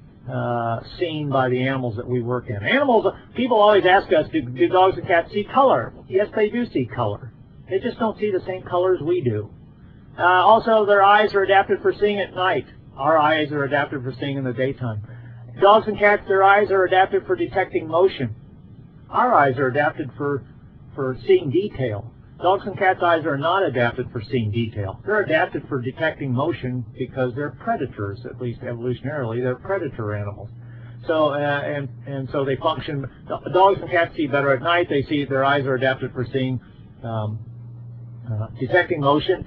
seen by the animals that we work in. People always ask us, do dogs and cats see color? Yes, they do see color. They just don't see the same colors we do. Also, their eyes are adapted for seeing at night. Our eyes are adapted for seeing in the daytime. Dogs and cats, their eyes are adapted for detecting motion. Our eyes are adapted for seeing detail. Dogs and cats' eyes are not adapted for seeing detail. They're adapted for detecting motion because they're predators, at least evolutionarily. They're predator animals. So and so they function. Dogs and cats see better at night. Their eyes are adapted for seeing, detecting motion.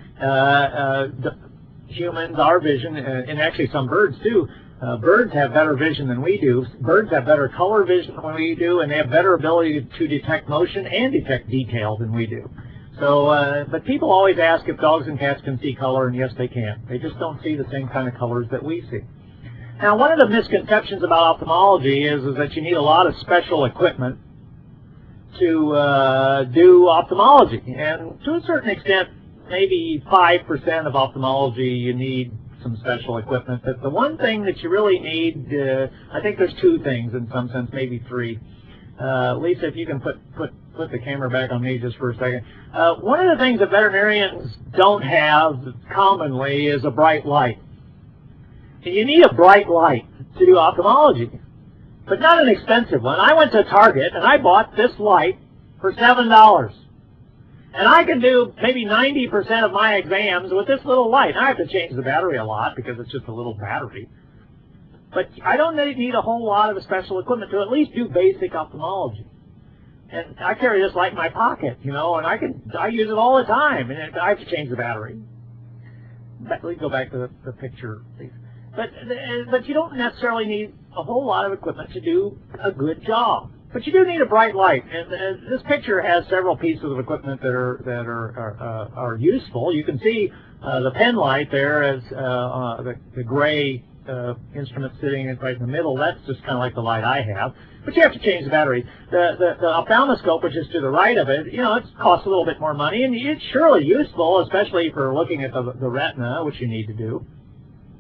Humans, our vision, and actually some birds too. Birds have better vision than we do. Birds have better color vision than we do, and they have better ability to detect motion and detect detail than we do. So, but people always ask if dogs and cats can see color, and yes, they can. They just don't see the same kind of colors that we see. Now, one of the misconceptions about ophthalmology is that you need a lot of special equipment to do ophthalmology. And to a certain extent, maybe 5% of ophthalmology you need some special equipment. But the one thing that you really need, I think there's two things in some sense, maybe three. Lisa, if you can put the camera back on me just for a second. One of the things that veterinarians don't have commonly is a bright light. And you need a bright light to do ophthalmology, but not an expensive one. I went to Target and I bought this light for $7. And I can do maybe 90% of my exams with this little light. I have to change the battery a lot because it's just a little battery. But I don't need a whole lot of special equipment to at least do basic ophthalmology. And I carry this light in my pocket, you know, and I use it all the time, and I have to change the battery. But let's go back to the picture, please. But you don't necessarily need a whole lot of equipment to do a good job. But you do need a bright light, and this picture has several pieces of equipment that are useful. You can see the pen light there as the gray instrument sitting right in the middle. That's just kind of like the light I have. But you have to change the battery. The ophthalmoscope, which is to the right of it, you know, it costs a little bit more money, and it's surely useful, especially for looking at the retina, which you need to do.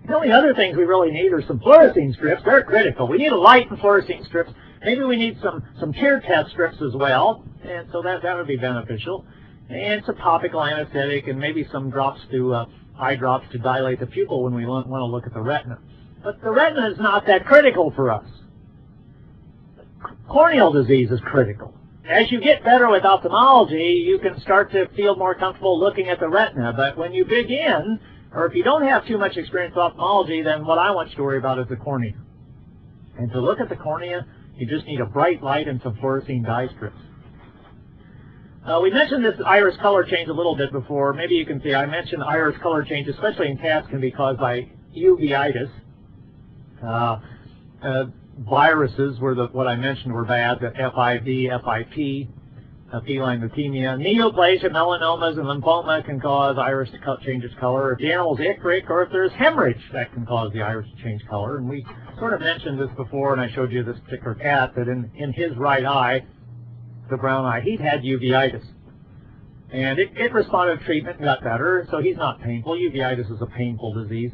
The only other things we really need are some fluorescein strips. They're critical. We need a light and fluorescein strips. Maybe we need some tear test strips as well, and so that would be beneficial. And some topical anesthetic, and maybe some drops eye drops to dilate the pupil when we want to look at the retina. But the retina is not that critical for us. Corneal disease is critical. As you get better with ophthalmology, you can start to feel more comfortable looking at the retina. But when you begin, or if you don't have too much experience with ophthalmology, then what I want you to worry about is the cornea. And to look at the cornea, you just need a bright light and some fluorescein dye strips. We mentioned this iris color change a little bit before. Maybe you can see I mentioned iris color change, especially in cats, can be caused by uveitis. Viruses were what I mentioned were bad, the FIV, FIP, feline leukemia. Neoplasia, melanomas, and lymphoma can cause iris to change its color. If the animal's icteric, or if there's hemorrhage, that can cause the iris to change color. And we sort of mentioned this before, and I showed you this particular cat, that in his right eye, the brown eye, he'd had uveitis. And it responded to treatment and got better, so he's not painful. Uveitis is a painful disease,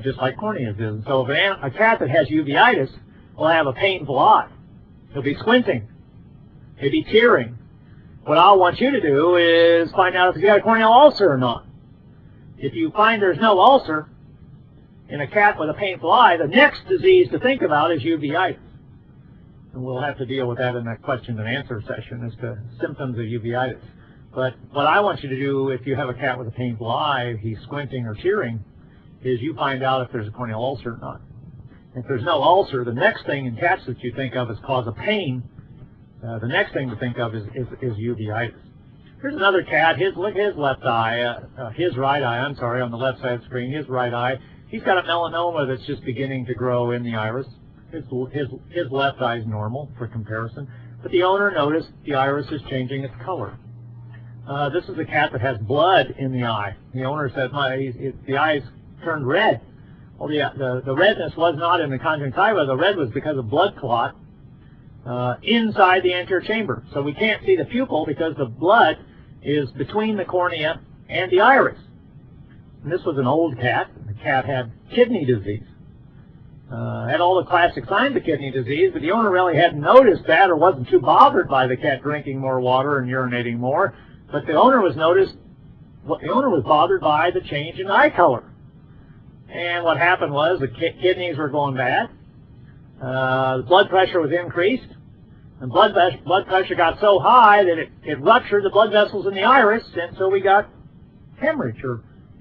just like cornea is. And so if a cat that has uveitis will have a painful eye. He'll be squinting. He'll be tearing. What I want you to do is find out if he's got a corneal ulcer or not. If you find there's no ulcer in a cat with a painful eye, the next disease to think about is uveitis. And we'll have to deal with that in that question and answer session as to symptoms of uveitis. But what I want you to do if you have a cat with a painful eye, he's squinting or tearing, is you find out if there's a corneal ulcer or not. If there's no ulcer, the next thing in cats that you think of as cause of pain, the next thing to think of is uveitis. Here's another cat. Look at his left eye, his right eye, I'm sorry, on the left side of the screen, his right eye. He's got a melanoma that's just beginning to grow in the iris. His left eye is normal for comparison. But the owner noticed the iris is changing its color. This is a cat that has blood in the eye. The owner said, the eye's turned red. Well, the redness was not in the conjunctiva. The red was because of blood clot inside the anterior chamber. So we can't see the pupil because the blood is between the cornea and the iris. And this was an old cat. The cat had kidney disease. Had all the classic signs of kidney disease, but the owner really hadn't noticed that or wasn't too bothered by the cat drinking more water and urinating more. But the owner was bothered by the change in eye color. And what happened was the kidneys were going bad. The blood pressure was increased. And blood pressure got so high that it ruptured the blood vessels in the iris, and so we got hemorrhage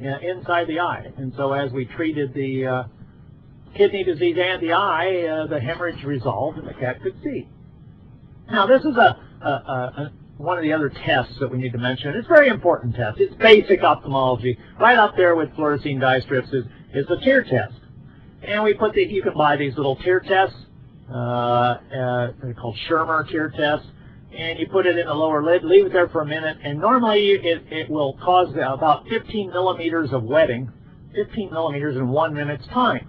inside the eye. And so as we treated the kidney disease and the eye, the hemorrhage resolved and the cat could see. Now this is one of the other tests that we need to mention. It's a very important test. It's basic ophthalmology. Right up there with fluorescein dye strips is the tear test. And we put you can buy these little tear tests. They're called Schirmer tear tests. And you put it in the lower lid, leave it there for a minute, and normally it will cause about 15 millimeters of wetting, 15 millimeters in 1 minute's time.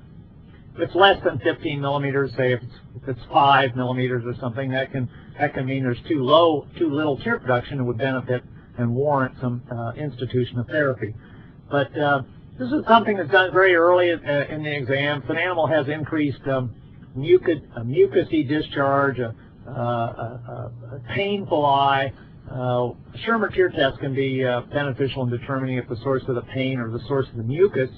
If it's less than 15 millimeters, say if it's 5 millimeters or something, that can mean there's too little tear production and would benefit and warrant some institution of therapy. But this is something that's done very early in the exam. If an animal has increased mucousy discharge, a painful eye, Schirmer tear test can be beneficial in determining if the source of the pain or the source of the mucus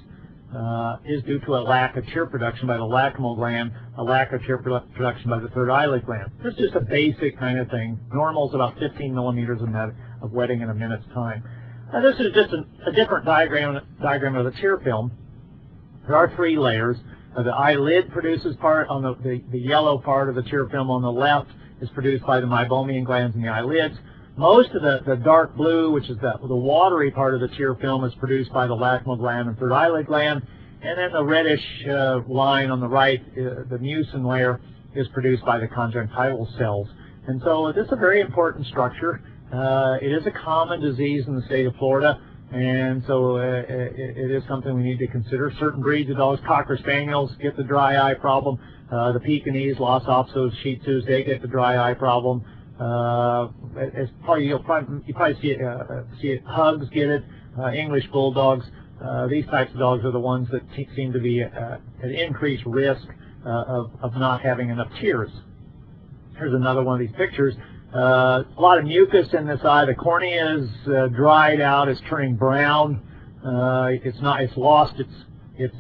is due to a lack of tear production by the lacrimal gland, a lack of tear production by the third eyelid gland. This is just a basic kind of thing. Normal is about 15 millimeters of wetting in a minute's time. Now, this is just a different diagram of the tear film. There are 3 layers. The eyelid produces part on the yellow part of the tear film on the left is produced by the meibomian glands in the eyelids. Most of the dark blue, which is the watery part of the tear film, is produced by the lacrimal gland and third eyelid gland. And then the reddish line on the right, the mucin layer, is produced by the conjunctival cells. And so this is a very important structure. It is a common disease in the state of Florida, and so it is something we need to consider. Certain breeds of dogs, Cocker Spaniels, get the dry eye problem. The Pekingese, Lhasa Apsos, Shih Tzus, they get the dry eye problem. You probably see it. Pugs get it. English bulldogs. These types of dogs are the ones that seem to be at increased risk of not having enough tears. Here's another one of these pictures. A lot of mucus in this eye. The cornea is dried out. It's turning brown. It's lost its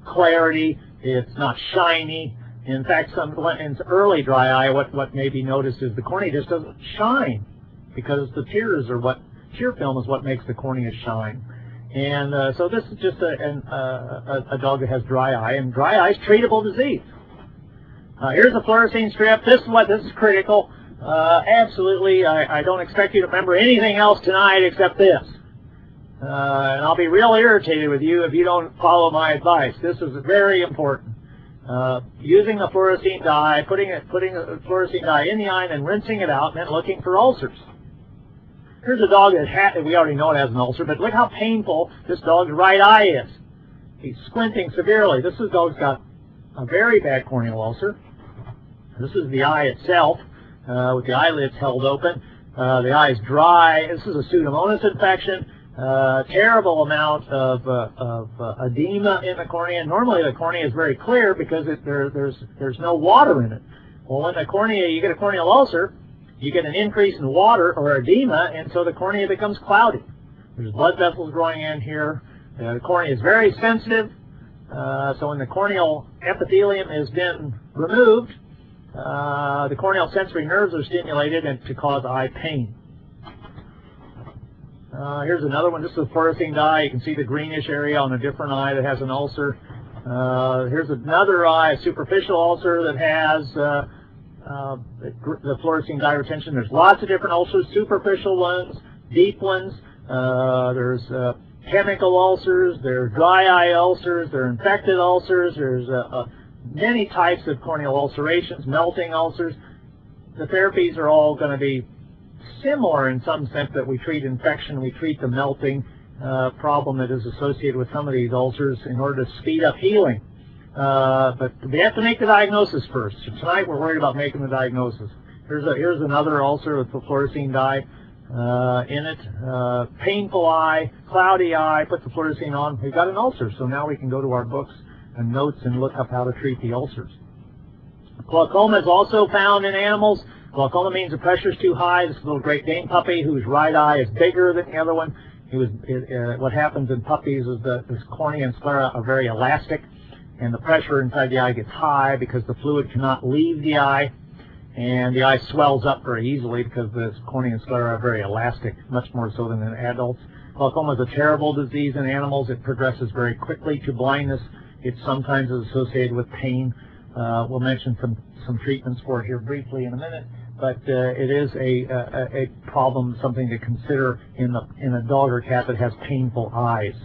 clarity. It's not shiny. In fact, in early dry eye, what may be noticed is the cornea just doesn't shine because the tear film is what makes the cornea shine. And so this is just a dog that has dry eye, and dry eye is treatable disease. Here's a fluorescein strip. This is critical. Absolutely, I don't expect you to remember anything else tonight except this. And I'll be real irritated with you if you don't follow my advice. This is very important. Using the fluorescein dye, putting a fluorescein dye in the eye and then rinsing it out meant looking for ulcers. Here's a dog that we already know it has an ulcer, but look how painful this dog's right eye is. He's squinting severely. This dog's got a very bad corneal ulcer. This is the eye itself, with the eyelids held open. The eye is dry. This is a Pseudomonas infection. Terrible amount of edema in the cornea. Normally the cornea is very clear because there's no water in it. Well, when you get a corneal ulcer, you get an increase in water or edema, and so the cornea becomes cloudy. There's blood vessels growing in here. The cornea is very sensitive, so when the corneal epithelium has been removed, the corneal sensory nerves are stimulated and to cause eye pain. Here's another one. This is a fluorescein dye. You can see the greenish area on a different eye that has an ulcer. Here's another eye, a superficial ulcer that has the fluorescein dye retention. There's lots of different ulcers, superficial ones, deep ones. There's chemical ulcers. There's dry eye ulcers. There are infected ulcers. There's many types of corneal ulcerations, melting ulcers. The therapies are all going to be similar in some sense, that we treat infection, we treat the melting problem that is associated with some of these ulcers in order to speed up healing. But we have to make the diagnosis first. So tonight we're worried about making the diagnosis. Here's another ulcer with the fluorescein dye in it. Painful eye, cloudy eye, put the fluorescein on. We've got an ulcer, so now we can go to our books and notes and look up how to treat the ulcers. Glaucoma is also found in animals. Glaucoma means the pressure is too high. This little Great Dane puppy whose right eye is bigger than the other one. What happens in puppies is that this cornea and sclera are very elastic, and the pressure inside the eye gets high because the fluid cannot leave the eye, and the eye swells up very easily because the cornea and sclera are very elastic, much more so than in adults. Glaucoma is a terrible disease in animals. It progresses very quickly to blindness. It sometimes is associated with pain. We'll mention some treatments for it here briefly in a minute, but it is a problem, something to consider in a dog or cat that has painful eyes.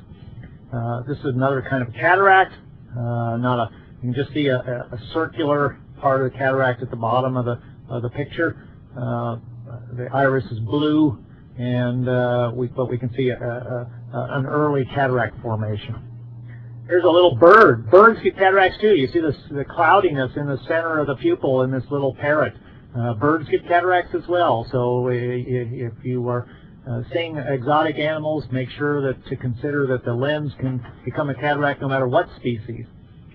This is another kind of cataract. You can just see a circular part of the cataract at the bottom of the picture. The iris is blue, and we can see an early cataract formation. Here's a little bird. Birds get cataracts too. You see the cloudiness in the center of the pupil in this little parrot. Birds get cataracts as well. So if you are Seeing exotic animals, make sure to consider that the lens can become a cataract no matter what species.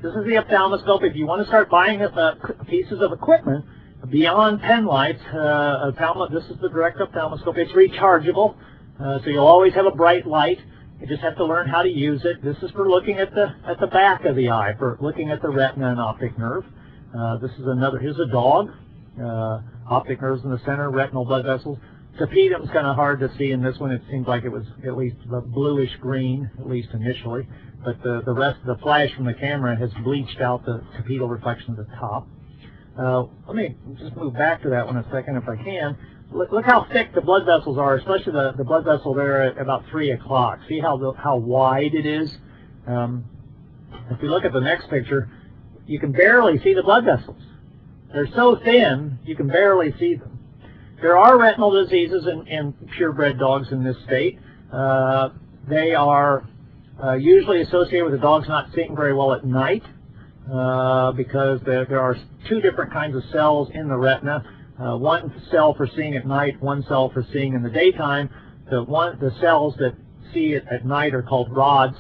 This is the ophthalmoscope. If you want to start buying pieces of equipment beyond pen lights, this is the direct ophthalmoscope. It's rechargeable, so you'll always have a bright light. You just have to learn how to use it. This is for looking at the back of the eye, for looking at the retina and optic nerve. This is another. Here's a dog. Optic nerves in the center, retinal blood vessels. Tapetum's kind of hard to see in this one. It seems like it was at least bluish green, at least initially. But the rest of the flash from the camera has bleached out the tapetal reflection at the top. Let me just move back to that one a second if I can. Look how thick the blood vessels are, especially the blood vessel there at about 3 o'clock. See how wide it is? If you look at the next picture, you can barely see the blood vessels. They're so thin, you can barely see them. There are retinal diseases in purebred dogs in this state. They are usually associated with the dogs not seeing very well at night because there are 2 different kinds of cells in the retina. One cell for seeing at night, one cell for seeing in the daytime. The cells that see it at night are called rods,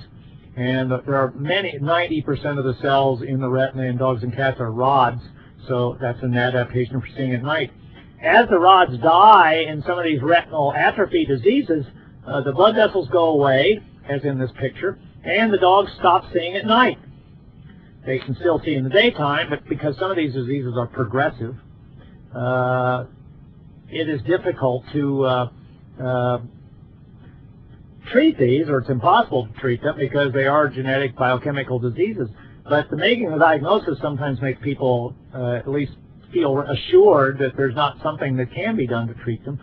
and there are 90% of the cells in the retina in dogs and cats are rods, so that's an adaptation for seeing at night. As the rods die in some of these retinal atrophy diseases, the blood vessels go away, as in this picture, and the dogs stop seeing at night. They can still see in the daytime, but because some of these diseases are progressive, it is difficult to treat these, or it's impossible to treat them because they are genetic biochemical diseases. But the making of the diagnosis sometimes makes people at least feel assured that there's not something that can be done to treat them.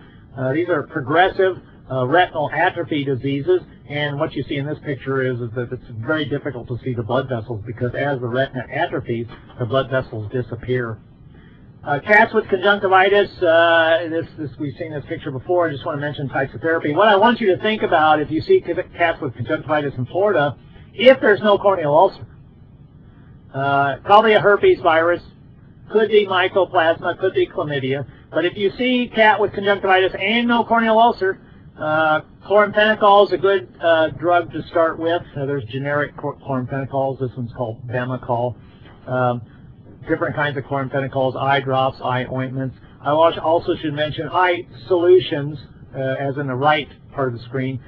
These are progressive retinal atrophy diseases, and what you see in this picture is that it's very difficult to see the blood vessels because as the retina atrophies, the blood vessels disappear. Cats with conjunctivitis, we've seen this picture before. I just want to mention types of therapy. What I want you to think about if you see cats with conjunctivitis in Florida, if there's no corneal ulcer, probably a herpes virus, could be mycoplasma, could be chlamydia. But if you see cat with conjunctivitis and no corneal ulcer, chloramphenicol is a good drug to start with. There's generic chloramphenicol. This one's called Bemacol. Different kinds of chloramphenicals, eye drops, eye ointments. I also should mention eye solutions, as in the right part of the screen.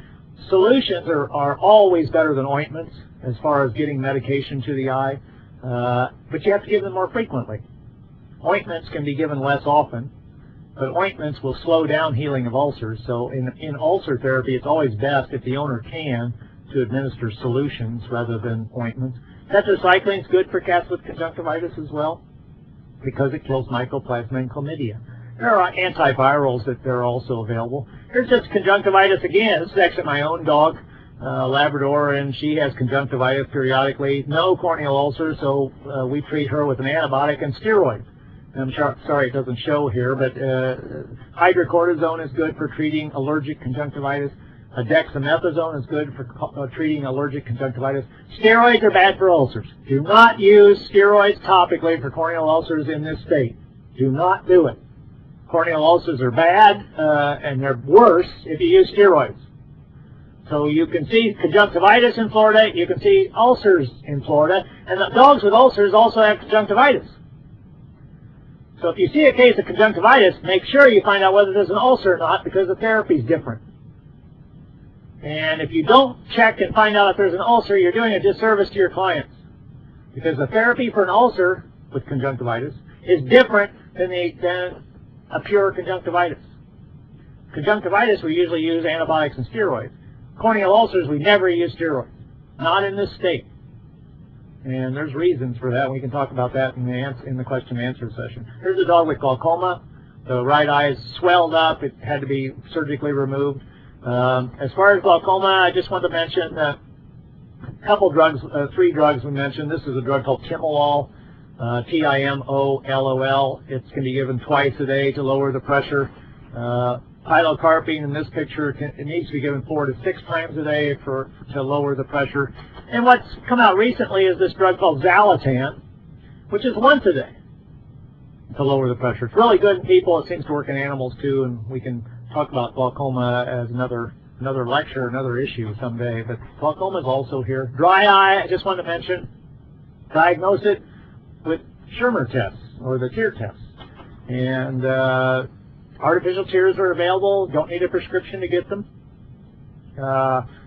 Solutions are always better than ointments as far as getting medication to the eye, but you have to give them more frequently. Ointments can be given less often, but ointments will slow down healing of ulcers. So in ulcer therapy, it's always best, if the owner can, to administer solutions rather than ointments. Tetracycline is good for cats with conjunctivitis as well because it kills mycoplasma and chlamydia. There are antivirals that are also available. Here's just conjunctivitis again. This is actually my own dog, Labrador, and she has conjunctivitis periodically. No corneal ulcer, so we treat her with an antibiotic and steroids. I'm sorry it doesn't show here, but hydrocortisone is good for treating allergic conjunctivitis. Dexamethasone is good for treating allergic conjunctivitis. Steroids are bad for ulcers. Do not use steroids topically for corneal ulcers in this state. Do not do it. Corneal ulcers are bad, and they're worse if you use steroids. So you can see conjunctivitis in Florida, you can see ulcers in Florida, and the dogs with ulcers also have conjunctivitis. So if you see a case of conjunctivitis, make sure you find out whether there's an ulcer or not, because the therapy is different. And if you don't check and find out if there's an ulcer, you're doing a disservice to your clients. Because the therapy for an ulcer with conjunctivitis is different than a pure conjunctivitis. Conjunctivitis, we usually use antibiotics and steroids. Corneal ulcers, we never use steroids. Not in this state. And there's reasons for that. We can talk about that in the question and answer session. Here's a dog with glaucoma. The right eye is swelled up. It had to be surgically removed. As far as glaucoma, I just want to mention a couple drugs, 3 drugs we mentioned. This is a drug called Timolol, Timolol. It can be given twice a day to lower the pressure. Pilocarpine in this picture, it needs to be given 4 to 6 times a day to lower the pressure. And what's come out recently is this drug called Zalatan, which is once a day to lower the pressure. It's really good in people. It seems to work in animals too, and we can talk about glaucoma as another lecture, another issue someday. But glaucoma is also here. Dry eye, I just wanted to mention, diagnose it with Schirmer tests or the tear tests. And artificial tears are available. Don't need a prescription to get them.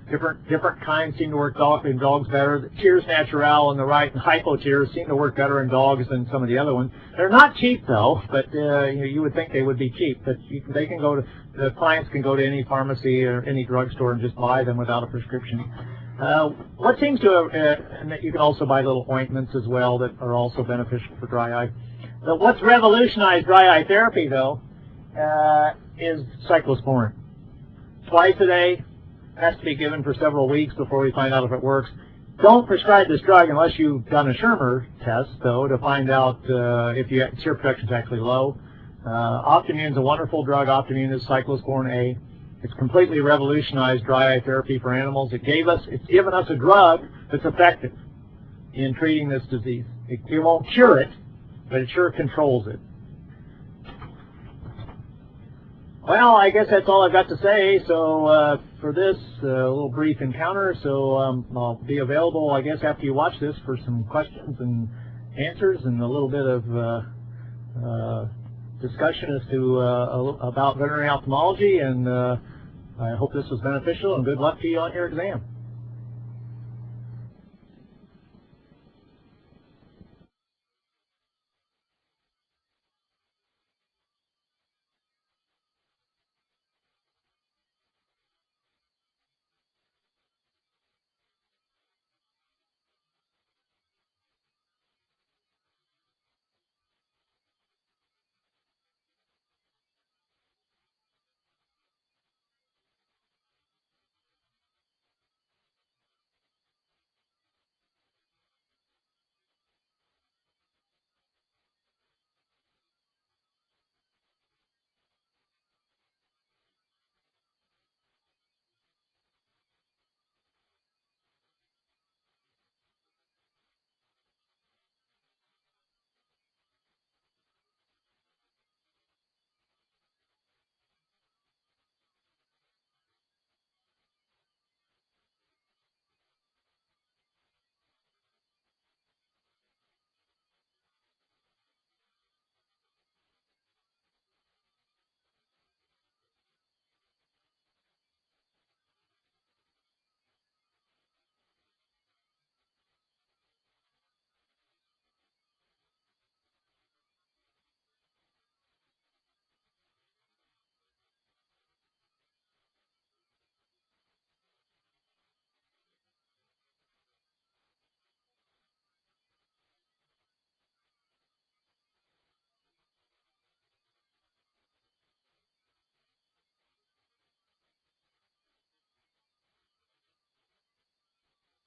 Different kinds seem to work in dogs better. The tears naturale on the right and hypo tears seem to work better in dogs than some of the other ones. They're not cheap though, but you would think they would be cheap. But they can go to, the clients can go to any pharmacy or any drugstore and just buy them without a prescription. What seems to and you can also buy little ointments as well that are also beneficial for dry eye. But what's revolutionized dry eye therapy though is cyclosporin. Twice a day. Has to be given for several weeks before we find out if it works. Don't prescribe this drug unless you've done a Schirmer test, though, to find out if tear protection is actually low. Optimmune is a wonderful drug. Optimmune is cyclosporin A. It's completely revolutionized dry eye therapy for animals. It's given us a drug that's effective in treating this disease. It won't cure it, but it sure controls it. Well, I guess that's all I've got to say. So for this little brief encounter, so I'll be available, I guess, after you watch this for some questions and answers and a little bit of discussion as to about veterinary ophthalmology. And I hope this was beneficial, and good luck to you on your exam.